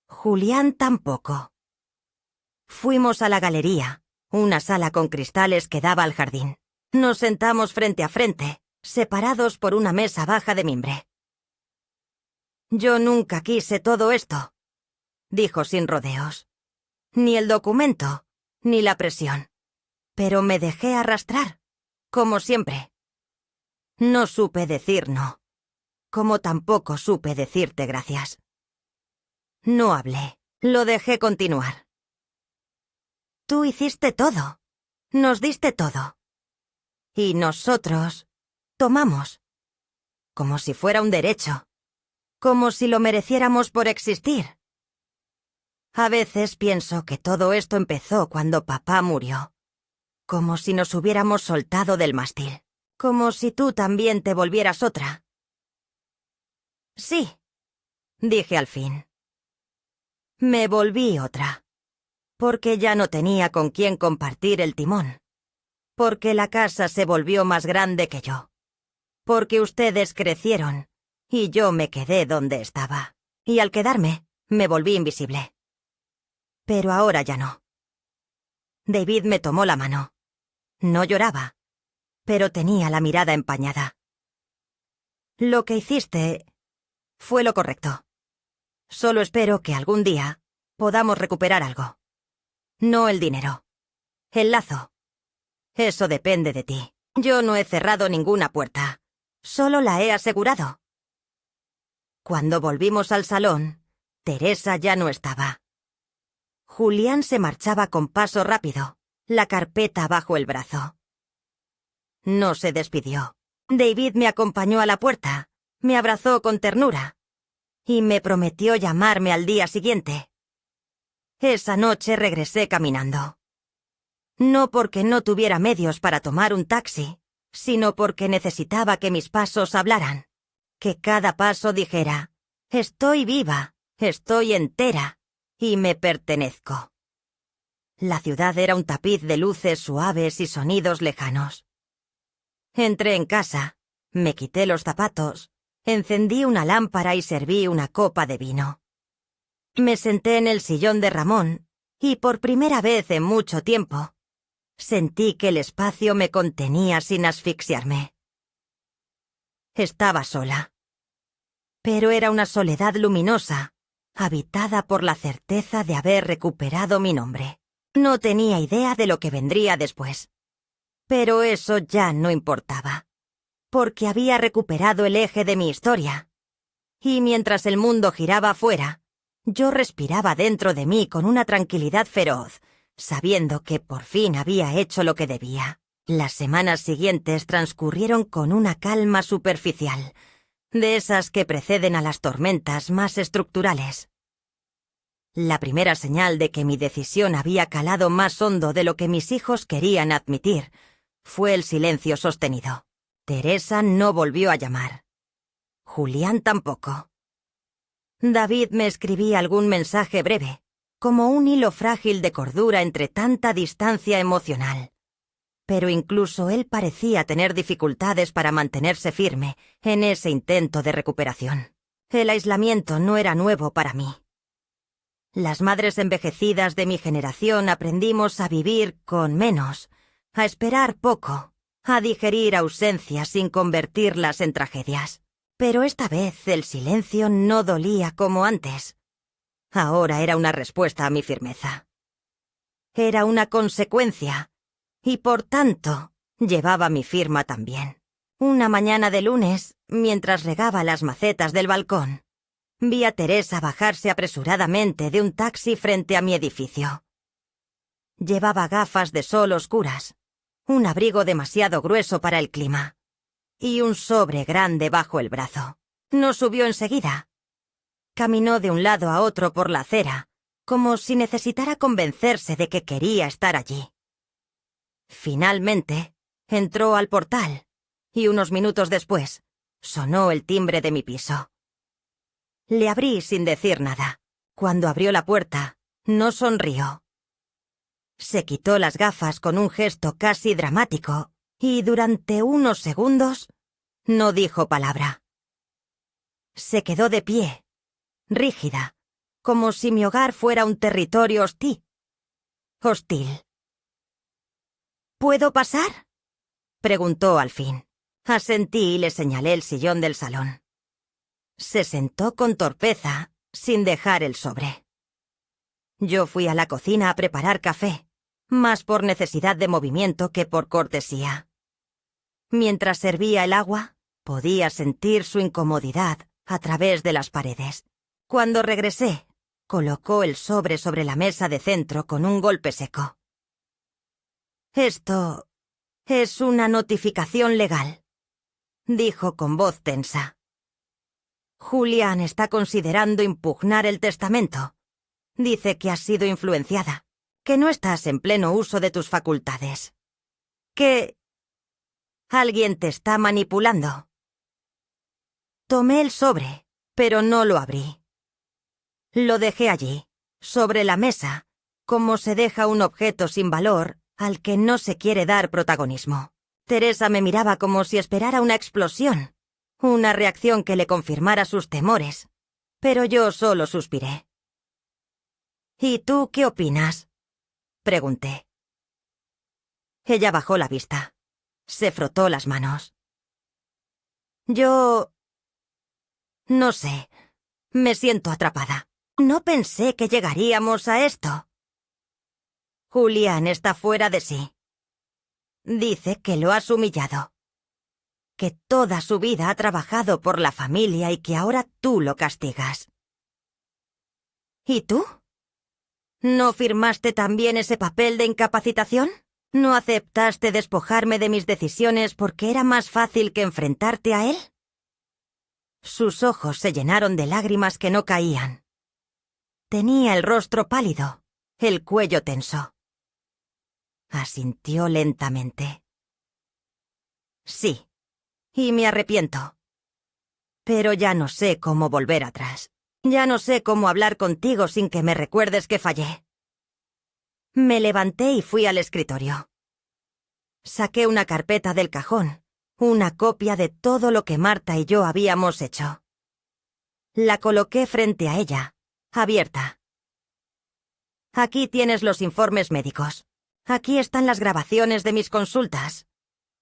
Julián tampoco. Fuimos a la galería, una sala con cristales que daba al jardín. Nos sentamos frente a frente, separados por una mesa baja de mimbre. Yo nunca quise todo esto, dijo sin rodeos. Ni el documento, ni la presión. Pero me dejé arrastrar, como siempre. No supe decir no, como tampoco supe decirte gracias. No hablé, lo dejé continuar. Tú hiciste todo, nos diste todo. Y nosotros tomamos, como si fuera un derecho, como si lo mereciéramos por existir. A veces pienso que todo esto empezó cuando papá murió, como si nos hubiéramos soltado del mástil, como si tú también te volvieras otra. Sí, dije al fin. Me volví otra, porque ya no tenía con quién compartir el timón, porque la casa se volvió más grande que yo, porque ustedes crecieron y yo me quedé donde estaba, y al quedarme me volví invisible. Pero ahora ya no. David me tomó la mano. No lloraba, pero tenía la mirada empañada. Lo que hiciste fue lo correcto. Solo espero que algún día podamos recuperar algo. No el dinero. El lazo. Eso depende de ti. Yo no he cerrado ninguna puerta. Solo la he asegurado. Cuando volvimos al salón, Teresa ya no estaba. Julián se marchaba con paso rápido, la carpeta bajo el brazo. No se despidió. David me acompañó a la puerta, me abrazó con ternura y me prometió llamarme al día siguiente. Esa noche regresé caminando. No porque no tuviera medios para tomar un taxi, sino porque necesitaba que mis pasos hablaran, que cada paso dijera: estoy viva, estoy entera y me pertenezco. La ciudad era un tapiz de luces suaves y sonidos lejanos. Entré en casa, me quité los zapatos, encendí una lámpara y serví una copa de vino. Me senté en el sillón de Ramón y por primera vez en mucho tiempo sentí que el espacio me contenía sin asfixiarme. Estaba sola. Pero era una soledad luminosa, habitada por la certeza de haber recuperado mi nombre. No tenía idea de lo que vendría después. Pero eso ya no importaba, porque había recuperado el eje de mi historia. Y mientras el mundo giraba afuera, yo respiraba dentro de mí con una tranquilidad feroz, sabiendo que por fin había hecho lo que debía. Las semanas siguientes transcurrieron con una calma superficial, de esas que preceden a las tormentas más estructurales. La primera señal de que mi decisión había calado más hondo de lo que mis hijos querían admitir fue el silencio sostenido. Teresa no volvió a llamar. Julián tampoco. David me escribía algún mensaje breve, como un hilo frágil de cordura entre tanta distancia emocional. Pero incluso él parecía tener dificultades para mantenerse firme en ese intento de recuperación. El aislamiento no era nuevo para mí. Las madres envejecidas de mi generación aprendimos a vivir con menos, a esperar poco, a digerir ausencias sin convertirlas en tragedias. Pero esta vez el silencio no dolía como antes. Ahora era una respuesta a mi firmeza. Era una consecuencia, y por tanto, llevaba mi firma también. Una mañana de lunes, mientras regaba las macetas del balcón, vi a Teresa bajarse apresuradamente de un taxi frente a mi edificio. Llevaba gafas de sol oscuras, un abrigo demasiado grueso para el clima, y un sobre grande bajo el brazo. No subió enseguida. Caminó de un lado a otro por la acera, como si necesitara convencerse de que quería estar allí. Finalmente, entró al portal, y unos minutos después, sonó el timbre de mi piso. Le abrí sin decir nada. Cuando abrió la puerta, no sonrió. Se quitó las gafas con un gesto casi dramático, y durante unos segundos no dijo palabra. Se quedó de pie, rígida, como si mi hogar fuera un territorio hostil. ¿Puedo pasar?, preguntó al fin. Asentí y le señalé el sillón del salón. Se sentó con torpeza, sin dejar el sobre. Yo fui a la cocina a preparar café, más por necesidad de movimiento que por cortesía. Mientras servía el agua, podía sentir su incomodidad a través de las paredes. Cuando regresé, colocó el sobre la mesa de centro con un golpe seco. «Esto es una notificación legal», dijo con voz tensa. «Julián está considerando impugnar el testamento. Dice que has sido influenciada, que no estás en pleno uso de tus facultades, que alguien te está manipulando». Tomé el sobre, pero no lo abrí. Lo dejé allí, sobre la mesa, como se deja un objeto sin valor al que no se quiere dar protagonismo. Teresa me miraba como si esperara una explosión, una reacción que le confirmara sus temores, pero yo solo suspiré. «¿Y tú qué opinas?», pregunté. Ella bajó la vista. Se frotó las manos. «Yo... no sé. Me siento atrapada. No pensé que llegaríamos a esto. Julián está fuera de sí. Dice que lo has humillado, que toda su vida ha trabajado por la familia y que ahora tú lo castigas. ¿Y tú? ¿No firmaste también ese papel de incapacitación? ¿No aceptaste despojarme de mis decisiones porque era más fácil que enfrentarte a él?» Sus ojos se llenaron de lágrimas que no caían. Tenía el rostro pálido, el cuello tenso. Asintió lentamente. «Sí, y me arrepiento. Pero ya no sé cómo volver atrás. Ya no sé cómo hablar contigo sin que me recuerdes que fallé». Me levanté y fui al escritorio. Saqué una carpeta del cajón, una copia de todo lo que Marta y yo habíamos hecho. La coloqué frente a ella, abierta. «Aquí tienes los informes médicos. Aquí están las grabaciones de mis consultas.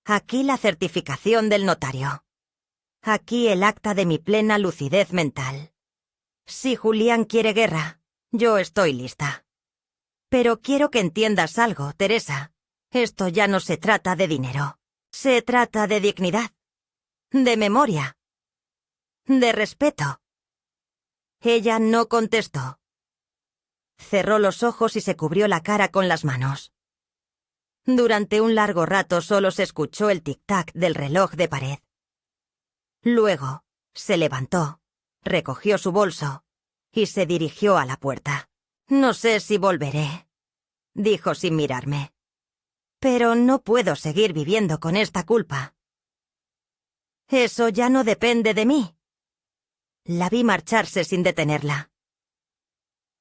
Aquí la certificación del notario. Aquí el acta de mi plena lucidez mental. Si Julián quiere guerra, yo estoy lista. Pero quiero que entiendas algo, Teresa. Esto ya no se trata de dinero. Se trata de dignidad, de memoria, de respeto». Ella no contestó. Cerró los ojos y se cubrió la cara con las manos. Durante un largo rato solo se escuchó el tic-tac del reloj de pared. Luego, se levantó, recogió su bolso y se dirigió a la puerta. «No sé si volveré», dijo sin mirarme. «Pero no puedo seguir viviendo con esta culpa». «Eso ya no depende de mí». La vi marcharse sin detenerla.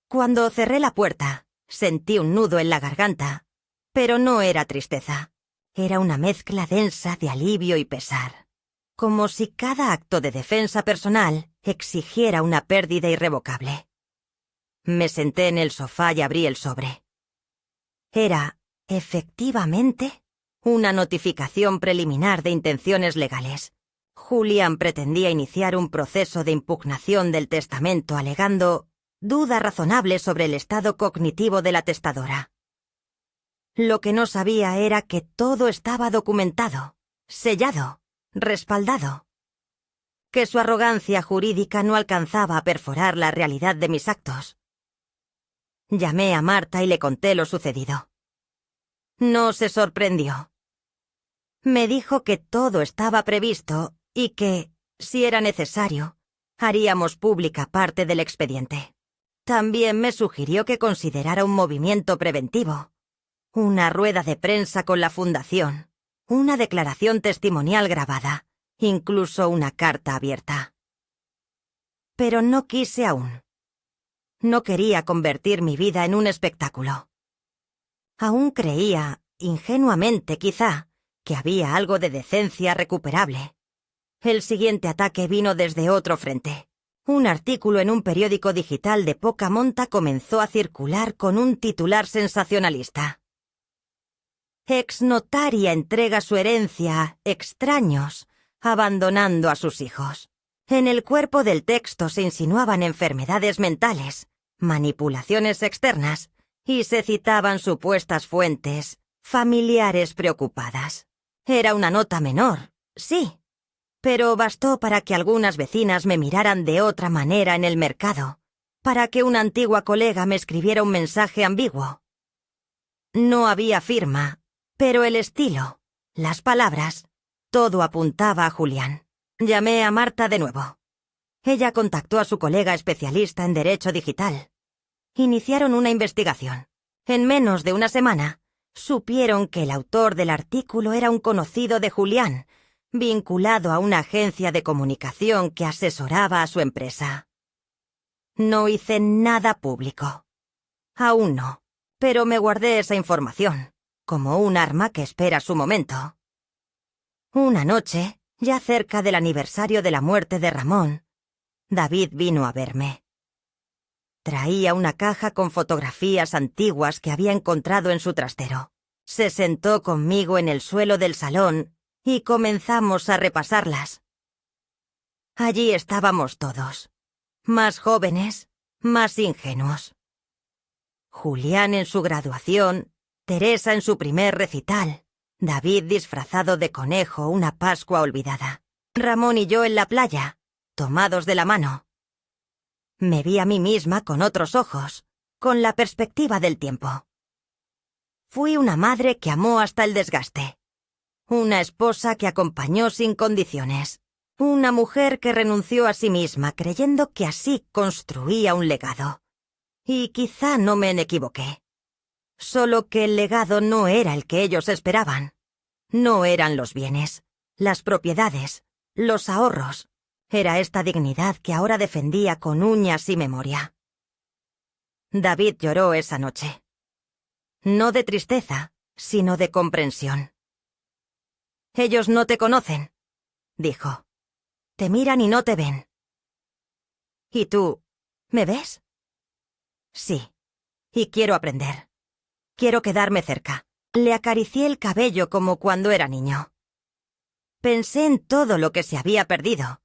Cuando cerré la puerta, sentí un nudo en la garganta, pero no era tristeza. Era una mezcla densa de alivio y pesar, como si cada acto de defensa personal exigiera una pérdida irrevocable. Me senté en el sofá y abrí el sobre. Era, efectivamente, Una notificación preliminar de intenciones legales. Julián pretendía iniciar un proceso de impugnación del testamento alegando duda razonable sobre el estado cognitivo de la testadora. Lo que no sabía era que todo estaba documentado, sellado, respaldado. Que su arrogancia jurídica no alcanzaba a perforar la realidad de mis actos. Llamé a Marta y le conté lo sucedido. No se sorprendió. Me dijo que todo estaba previsto y que, si era necesario, haríamos pública parte del expediente. También me sugirió que considerara un movimiento preventivo, una rueda de prensa con la fundación, una declaración testimonial grabada, incluso una carta abierta. Pero no quise aún. No quería convertir mi vida en un espectáculo. Aún creía, ingenuamente quizá, que había algo de decencia recuperable. El siguiente ataque vino desde otro frente. Un artículo en un periódico digital de poca monta comenzó a circular con un titular sensacionalista. Exnotaria entrega su herencia a extraños, abandonando a sus hijos. En el cuerpo del texto se insinuaban enfermedades mentales, manipulaciones externas, y se citaban supuestas fuentes, familiares preocupadas. Era una nota menor, sí, pero bastó para que algunas vecinas me miraran de otra manera en el mercado, para que una antigua colega me escribiera un mensaje ambiguo. No había firma, pero el estilo, las palabras, todo apuntaba a Julián. Llamé a Marta de nuevo. Ella contactó a su colega especialista en Derecho Digital. Iniciaron una investigación. En menos de una semana, supieron que el autor del artículo era un conocido de Julián, vinculado a una agencia de comunicación que asesoraba a su empresa. No hice nada público. Aún no, pero me guardé esa información, como un arma que espera su momento. Una noche, ya cerca del aniversario de la muerte de Ramón, David vino a verme. Traía una caja con fotografías antiguas que había encontrado en su trastero. Se sentó conmigo en el suelo del salón y comenzamos a repasarlas. Allí estábamos todos, más jóvenes, más ingenuos. Julián en su graduación, Teresa en su primer recital, David disfrazado de conejo una Pascua olvidada, Ramón y yo en la playa, tomados de la mano. Me vi a mí misma con otros ojos, con la perspectiva del tiempo. Fui una madre que amó hasta el desgaste. Una esposa que acompañó sin condiciones. Una mujer que renunció a sí misma creyendo que así construía un legado. Y quizá no me equivoqué. Solo que el legado no era el que ellos esperaban. No eran los bienes, las propiedades, los ahorros. Era esta dignidad que ahora defendía con uñas y memoria. David lloró esa noche. No de tristeza, sino de comprensión. «Ellos no te conocen», dijo. «Te miran y no te ven». «¿Y tú, me ves?» «Sí, y quiero aprender. Quiero quedarme cerca». Le acaricié el cabello como cuando era niño. Pensé en todo lo que se había perdido,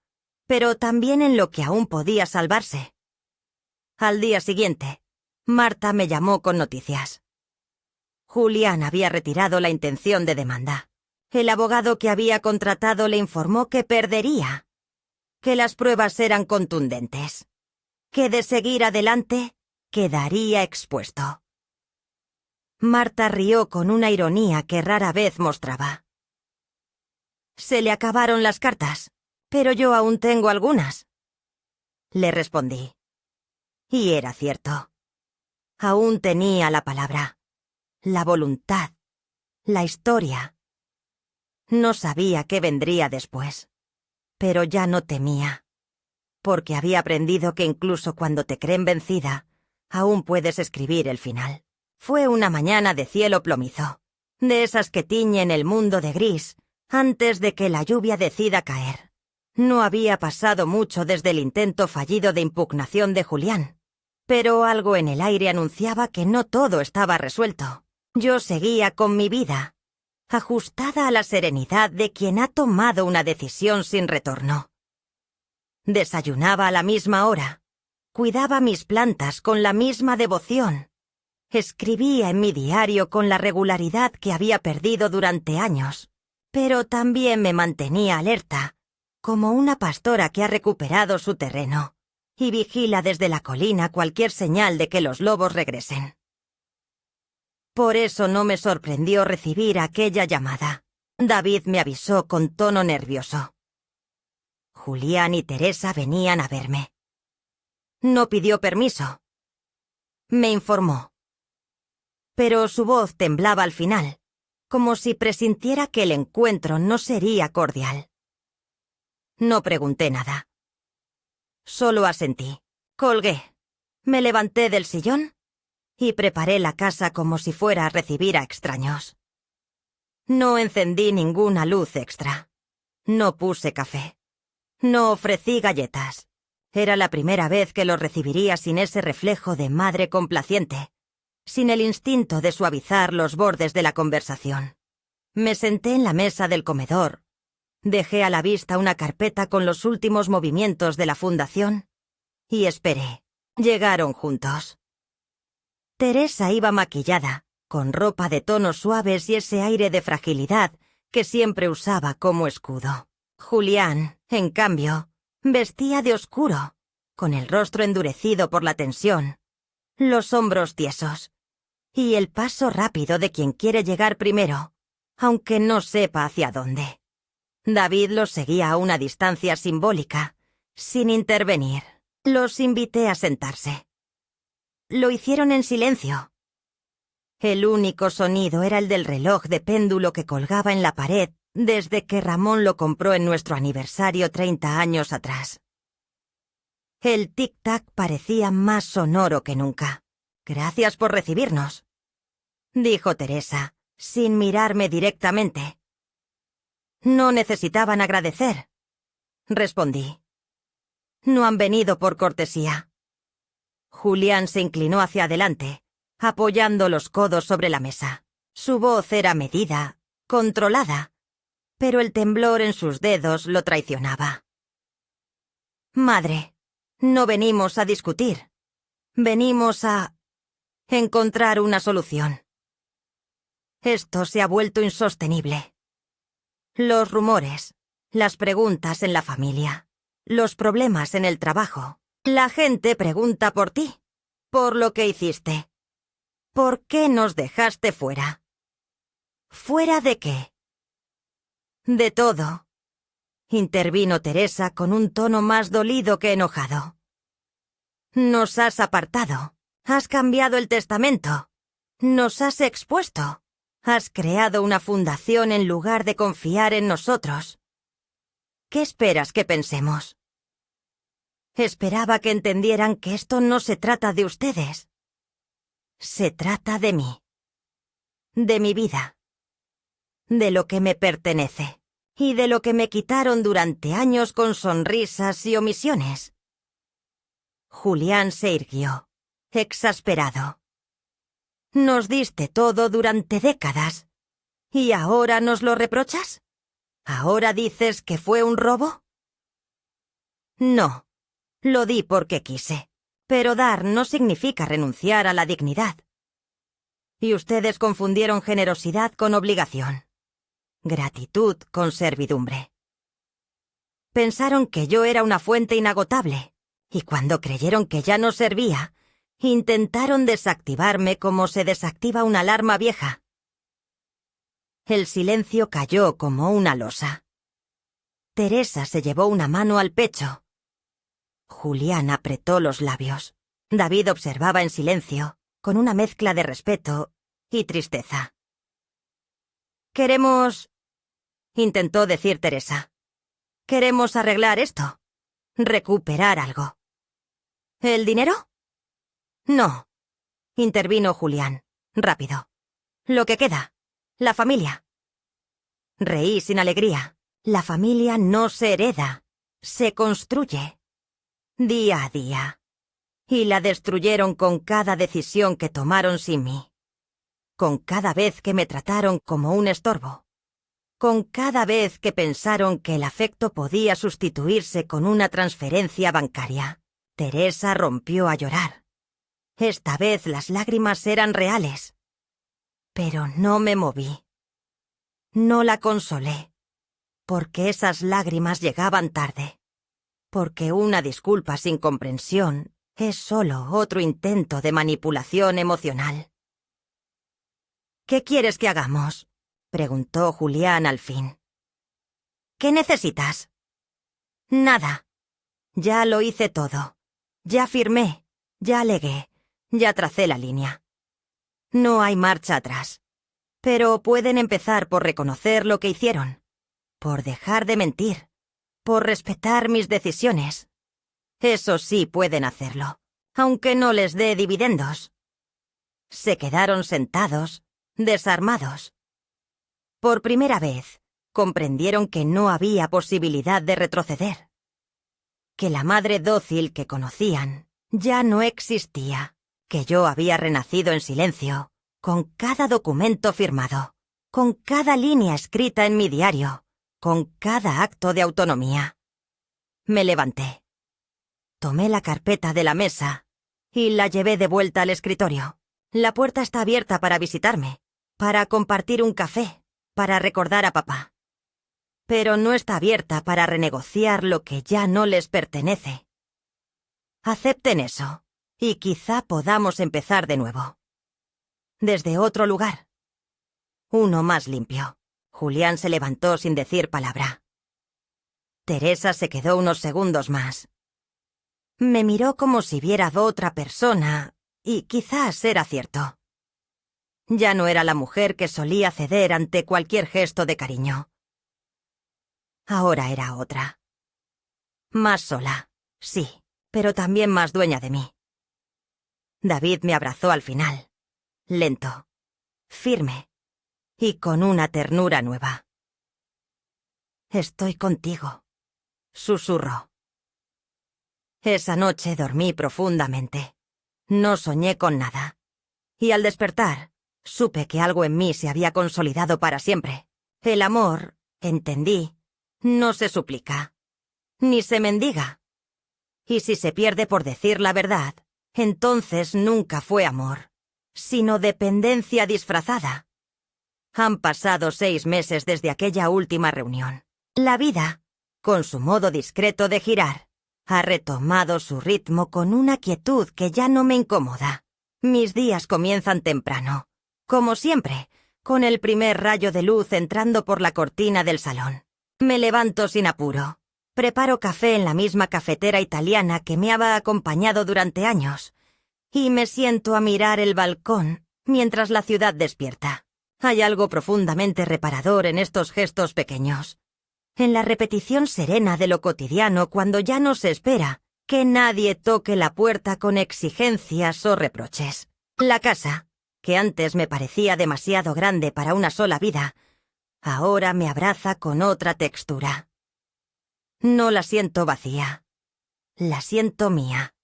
pero también en lo que aún podía salvarse. Al día siguiente, Marta me llamó con noticias. Julián había retirado la intención de demanda. El abogado que había contratado le informó que perdería, que las pruebas eran contundentes, que de seguir adelante quedaría expuesto. Marta rió con una ironía que rara vez mostraba. «Se le acabaron las cartas, pero yo aún tengo algunas», le respondí. Y era cierto. Aún tenía la palabra, la voluntad, la historia. No sabía qué vendría después, pero ya no temía, porque había aprendido que incluso cuando te creen vencida, aún puedes escribir el final. Fue una mañana de cielo plomizo, de esas que tiñen el mundo de gris antes de que la lluvia decida caer. No había pasado mucho desde el intento fallido de impugnación de Julián, pero algo en el aire anunciaba que no todo estaba resuelto. Yo seguía con mi vida, ajustada a la serenidad de quien ha tomado una decisión sin retorno. Desayunaba a la misma hora, cuidaba mis plantas con la misma devoción, escribía en mi diario con la regularidad que había perdido durante años, pero también me mantenía alerta, como una pastora que ha recuperado su terreno, y vigila desde la colina cualquier señal de que los lobos regresen. Por eso no me sorprendió recibir aquella llamada. David me avisó con tono nervioso. Julián y Teresa venían a verme. No pidió permiso. Me informó. Pero su voz temblaba al final, como si presintiera que el encuentro no sería cordial. No pregunté nada. Solo asentí. Colgué. Me levanté del sillón y preparé la casa como si fuera a recibir a extraños. No encendí ninguna luz extra. No puse café. No ofrecí galletas. Era la primera vez que los recibiría sin ese reflejo de madre complaciente, sin el instinto de suavizar los bordes de la conversación. Me senté en la mesa del comedor, dejé a la vista una carpeta con los últimos movimientos de la fundación y esperé. Llegaron juntos. Teresa iba maquillada, con ropa de tonos suaves y ese aire de fragilidad que siempre usaba como escudo. Julián, en cambio, vestía de oscuro, con el rostro endurecido por la tensión, los hombros tiesos, y el paso rápido de quien quiere llegar primero, aunque no sepa hacia dónde. David los seguía a una distancia simbólica, sin intervenir. Los invité a sentarse. Lo hicieron en silencio. El único sonido era el del reloj de péndulo que colgaba en la pared desde que Ramón lo compró en nuestro aniversario 30 años atrás. El tic-tac parecía más sonoro que nunca. «Gracias por recibirnos», dijo Teresa, sin mirarme directamente. «No necesitaban agradecer», respondí. «No han venido por cortesía». Julián se inclinó hacia adelante, apoyando los codos sobre la mesa. Su voz era medida, controlada, pero el temblor en sus dedos lo traicionaba. «Madre, no venimos a discutir. Venimos a encontrar una solución. Esto se ha vuelto insostenible. Los rumores, las preguntas en la familia, los problemas en el trabajo. La gente pregunta por ti, por lo que hiciste. ¿Por qué nos dejaste fuera?» ¿Fuera de qué? «De todo», intervino Teresa con un tono más dolido que enojado. «Nos has apartado, has cambiado el testamento, nos has expuesto, has creado una fundación en lugar de confiar en nosotros. ¿Qué esperas que pensemos?» Esperaba que entendieran que esto no se trata de ustedes. Se trata de mí. De mi vida. De lo que me pertenece. Y de lo que me quitaron durante años con sonrisas y omisiones. Julián se irguió, exasperado. «Nos diste todo durante décadas. ¿Y ahora nos lo reprochas? ¿Ahora dices que fue un robo?» «No. Lo di porque quise. Pero dar no significa renunciar a la dignidad. Y ustedes confundieron generosidad con obligación. Gratitud con servidumbre. Pensaron que yo era una fuente inagotable, y cuando creyeron que ya no servía, intentaron desactivarme como se desactiva una alarma vieja». El silencio cayó como una losa. Teresa se llevó una mano al pecho. Julián apretó los labios. David observaba en silencio, con una mezcla de respeto y tristeza. «Queremos», intentó decir Teresa. «Queremos arreglar esto. Recuperar algo». «¿El dinero?» «No», intervino Julián, rápido. «Lo que queda. La familia». Reí sin alegría. La familia no se hereda, se construye. Día a día. Y la destruyeron con cada decisión que tomaron sin mí. con cada vez que me trataron como un estorbo, con cada vez que pensaron que el afecto podía sustituirse con una transferencia bancaria. Teresa rompió a llorar. Esta vez las lágrimas eran reales. Pero no me moví. No la consolé, porque esas lágrimas llegaban tarde, porque una disculpa sin comprensión es solo otro intento de manipulación emocional. «¿Qué quieres que hagamos?», preguntó Julián al fin. «¿Qué necesitas?». «Nada. Ya lo hice todo. Ya firmé, ya alegué, ya tracé la línea. No hay marcha atrás. Pero pueden empezar por reconocer lo que hicieron, por dejar de mentir, por respetar mis decisiones. Eso sí pueden hacerlo, aunque no les dé dividendos». Se quedaron sentados, desarmados. Por primera vez, comprendieron que no había posibilidad de retroceder, que la madre dócil que conocían ya no existía, que yo había renacido en silencio, con cada documento firmado, con cada línea escrita en mi diario, con cada acto de autonomía. Me levanté. Tomé la carpeta de la mesa y la llevé de vuelta al escritorio. La puerta está abierta para visitarme, para compartir un café, para recordar a papá. Pero no está abierta para renegociar lo que ya no les pertenece. Acepten eso, y quizá podamos empezar de nuevo. Desde otro lugar. Uno más limpio. Julián se levantó sin decir palabra. Teresa se quedó unos segundos más. Me miró como si viera a otra persona, y quizás era cierto. Ya no era la mujer que solía ceder ante cualquier gesto de cariño. Ahora era otra. Más sola, sí, pero también más dueña de mí. David me abrazó al final, lento, firme, y con una ternura nueva. «Estoy contigo», susurró. Esa noche dormí profundamente. No soñé con nada. Y al despertar, supe que algo en mí se había consolidado para siempre. El amor, entendí, no se suplica, ni se mendiga. Y si se pierde por decir la verdad, entonces nunca fue amor, sino dependencia disfrazada. Han pasado 6 meses desde aquella última reunión. La vida, con su modo discreto de girar, ha retomado su ritmo con una quietud que ya no me incomoda. Mis días comienzan temprano, como siempre, con el primer rayo de luz entrando por la cortina del salón. Me levanto sin apuro. Preparo café en la misma cafetera italiana que me había acompañado durante años, y me siento a mirar el balcón mientras la ciudad despierta. Hay algo profundamente reparador en estos gestos pequeños, en la repetición serena de lo cotidiano cuando ya no se espera que nadie toque la puerta con exigencias o reproches. La casa, que antes me parecía demasiado grande para una sola vida, ahora me abraza con otra textura. No la siento vacía, la siento mía.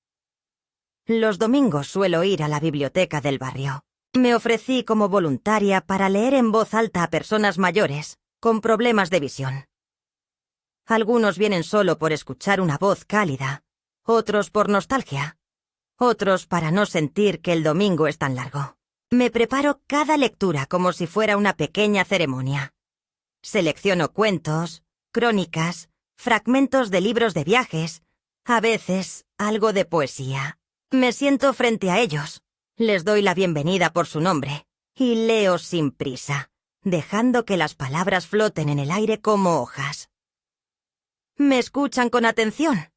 Los domingos suelo ir a la biblioteca del barrio. Me ofrecí como voluntaria para leer en voz alta a personas mayores, con problemas de visión. Algunos vienen solo por escuchar una voz cálida, otros por nostalgia, otros para no sentir que el domingo es tan largo. Me preparo cada lectura como si fuera una pequeña ceremonia. Selecciono cuentos, crónicas, fragmentos de libros de viajes, a veces algo de poesía. Me siento frente a ellos, les doy la bienvenida por su nombre, y leo sin prisa, dejando que las palabras floten en el aire como hojas. Me escuchan con atención,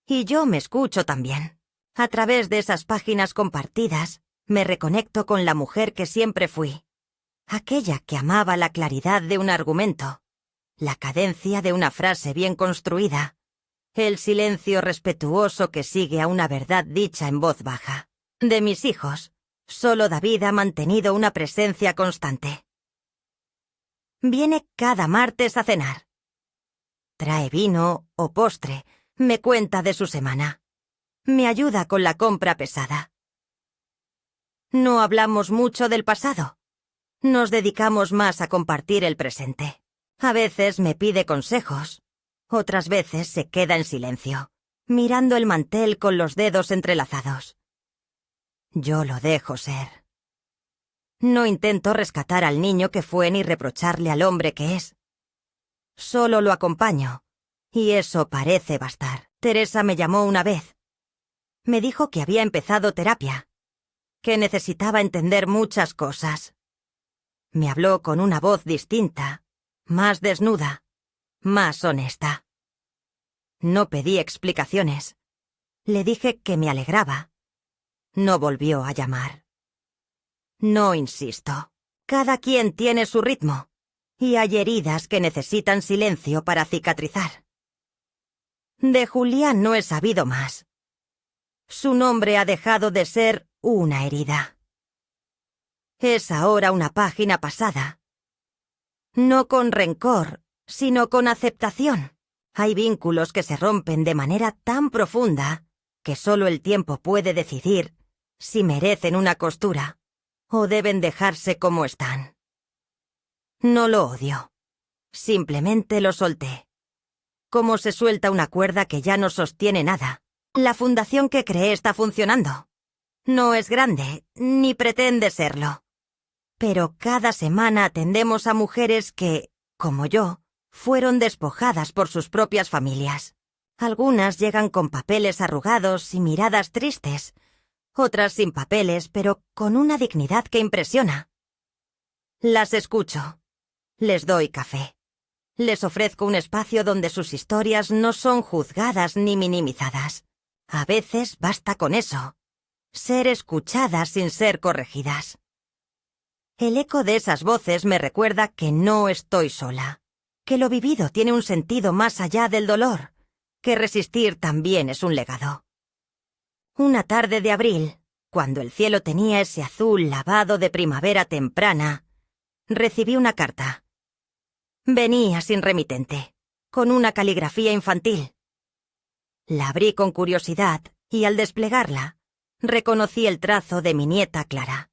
y yo me escucho también. A través de esas páginas compartidas, me reconecto con la mujer que siempre fui, aquella que amaba la claridad de un argumento, la cadencia de una frase bien construida, el silencio respetuoso que sigue a una verdad dicha en voz baja. De mis hijos, solo David ha mantenido una presencia constante. Viene cada martes a cenar. Trae vino o postre, me cuenta de su semana. Me ayuda con la compra pesada. No hablamos mucho del pasado, Nos dedicamos más a compartir el presente. A veces me pide consejos, otras veces se queda en silencio, mirando el mantel con los dedos entrelazados. Yo lo dejo ser. No intento rescatar al niño que fue ni reprocharle al hombre que es. Solo lo acompaño, y eso parece bastar. Teresa me llamó una vez. Me dijo que había empezado terapia, que necesitaba entender muchas cosas. Me habló con una voz distinta, más desnuda, más honesta. No pedí explicaciones. Le dije que me alegraba. No volvió a llamar. No insisto. Cada quien tiene su ritmo, y hay heridas que necesitan silencio para cicatrizar. De Julián no he sabido más. Su nombre ha dejado de ser una herida. Es ahora una página pasada. No con rencor, sino con aceptación. Hay vínculos que se rompen de manera tan profunda que solo el tiempo puede decidir si merecen una costura o deben dejarse como están. No lo odio. Simplemente lo solté. Como se suelta una cuerda que ya no sostiene nada. La fundación que creé está funcionando. No es grande, ni pretende serlo. Pero cada semana atendemos a mujeres que, como yo, fueron despojadas por sus propias familias. Algunas llegan con papeles arrugados y miradas tristes, otras sin papeles, pero con una dignidad que impresiona. Las escucho. Les doy café. Les ofrezco un espacio donde sus historias no son juzgadas ni minimizadas. A veces basta con eso. Ser escuchadas sin ser corregidas. El eco de esas voces me recuerda que no estoy sola, que lo vivido tiene un sentido más allá del dolor, que resistir también es un legado. Una tarde de abril, cuando el cielo tenía ese azul lavado de primavera temprana, recibí una carta. Venía sin remitente, con una caligrafía infantil. La abrí con curiosidad y al desplegarla, reconocí el trazo de mi nieta Clara,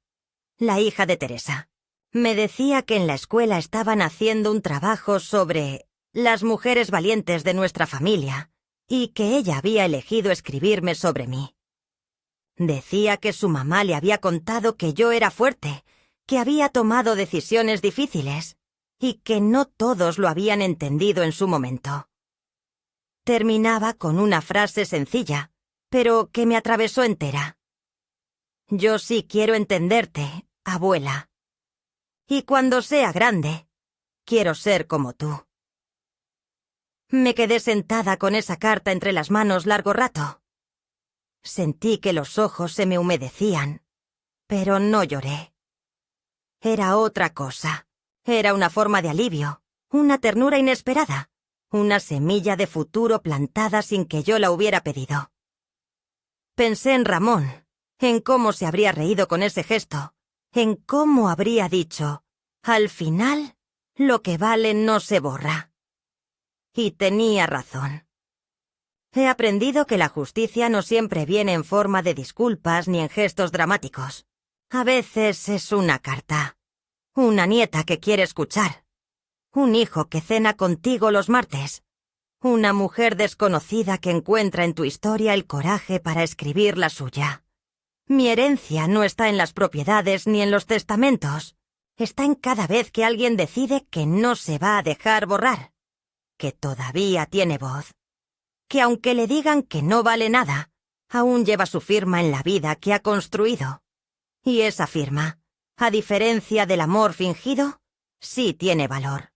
la hija de Teresa. Me decía que en la escuela estaban haciendo un trabajo sobre las mujeres valientes de nuestra familia y que ella había elegido escribirme sobre mí. Decía que su mamá le había contado que yo era fuerte, que había tomado decisiones difíciles y que no todos lo habían entendido en su momento. Terminaba con una frase sencilla, pero que me atravesó entera. Yo sí quiero entenderte, abuela. Y cuando sea grande, quiero ser como tú. Me quedé sentada con esa carta entre las manos largo rato. Sentí que los ojos se me humedecían, pero no lloré. Era otra cosa. Era una forma de alivio, una ternura inesperada, una semilla de futuro plantada sin que yo la hubiera pedido. Pensé en Ramón, en cómo se habría reído con ese gesto, en cómo habría dicho, al final, lo que vale no se borra. Y tenía razón. He aprendido que la justicia no siempre viene en forma de disculpas ni en gestos dramáticos. A veces es una carta, una nieta que quiere escuchar, un hijo que cena contigo los martes, una mujer desconocida que encuentra en tu historia el coraje para escribir la suya. Mi herencia no está en las propiedades ni en los testamentos, está en cada vez que alguien decide que no se va a dejar borrar, que todavía tiene voz, que aunque le digan que no vale nada, aún lleva su firma en la vida que ha construido. Y esa firma, a diferencia del amor fingido, sí tiene valor.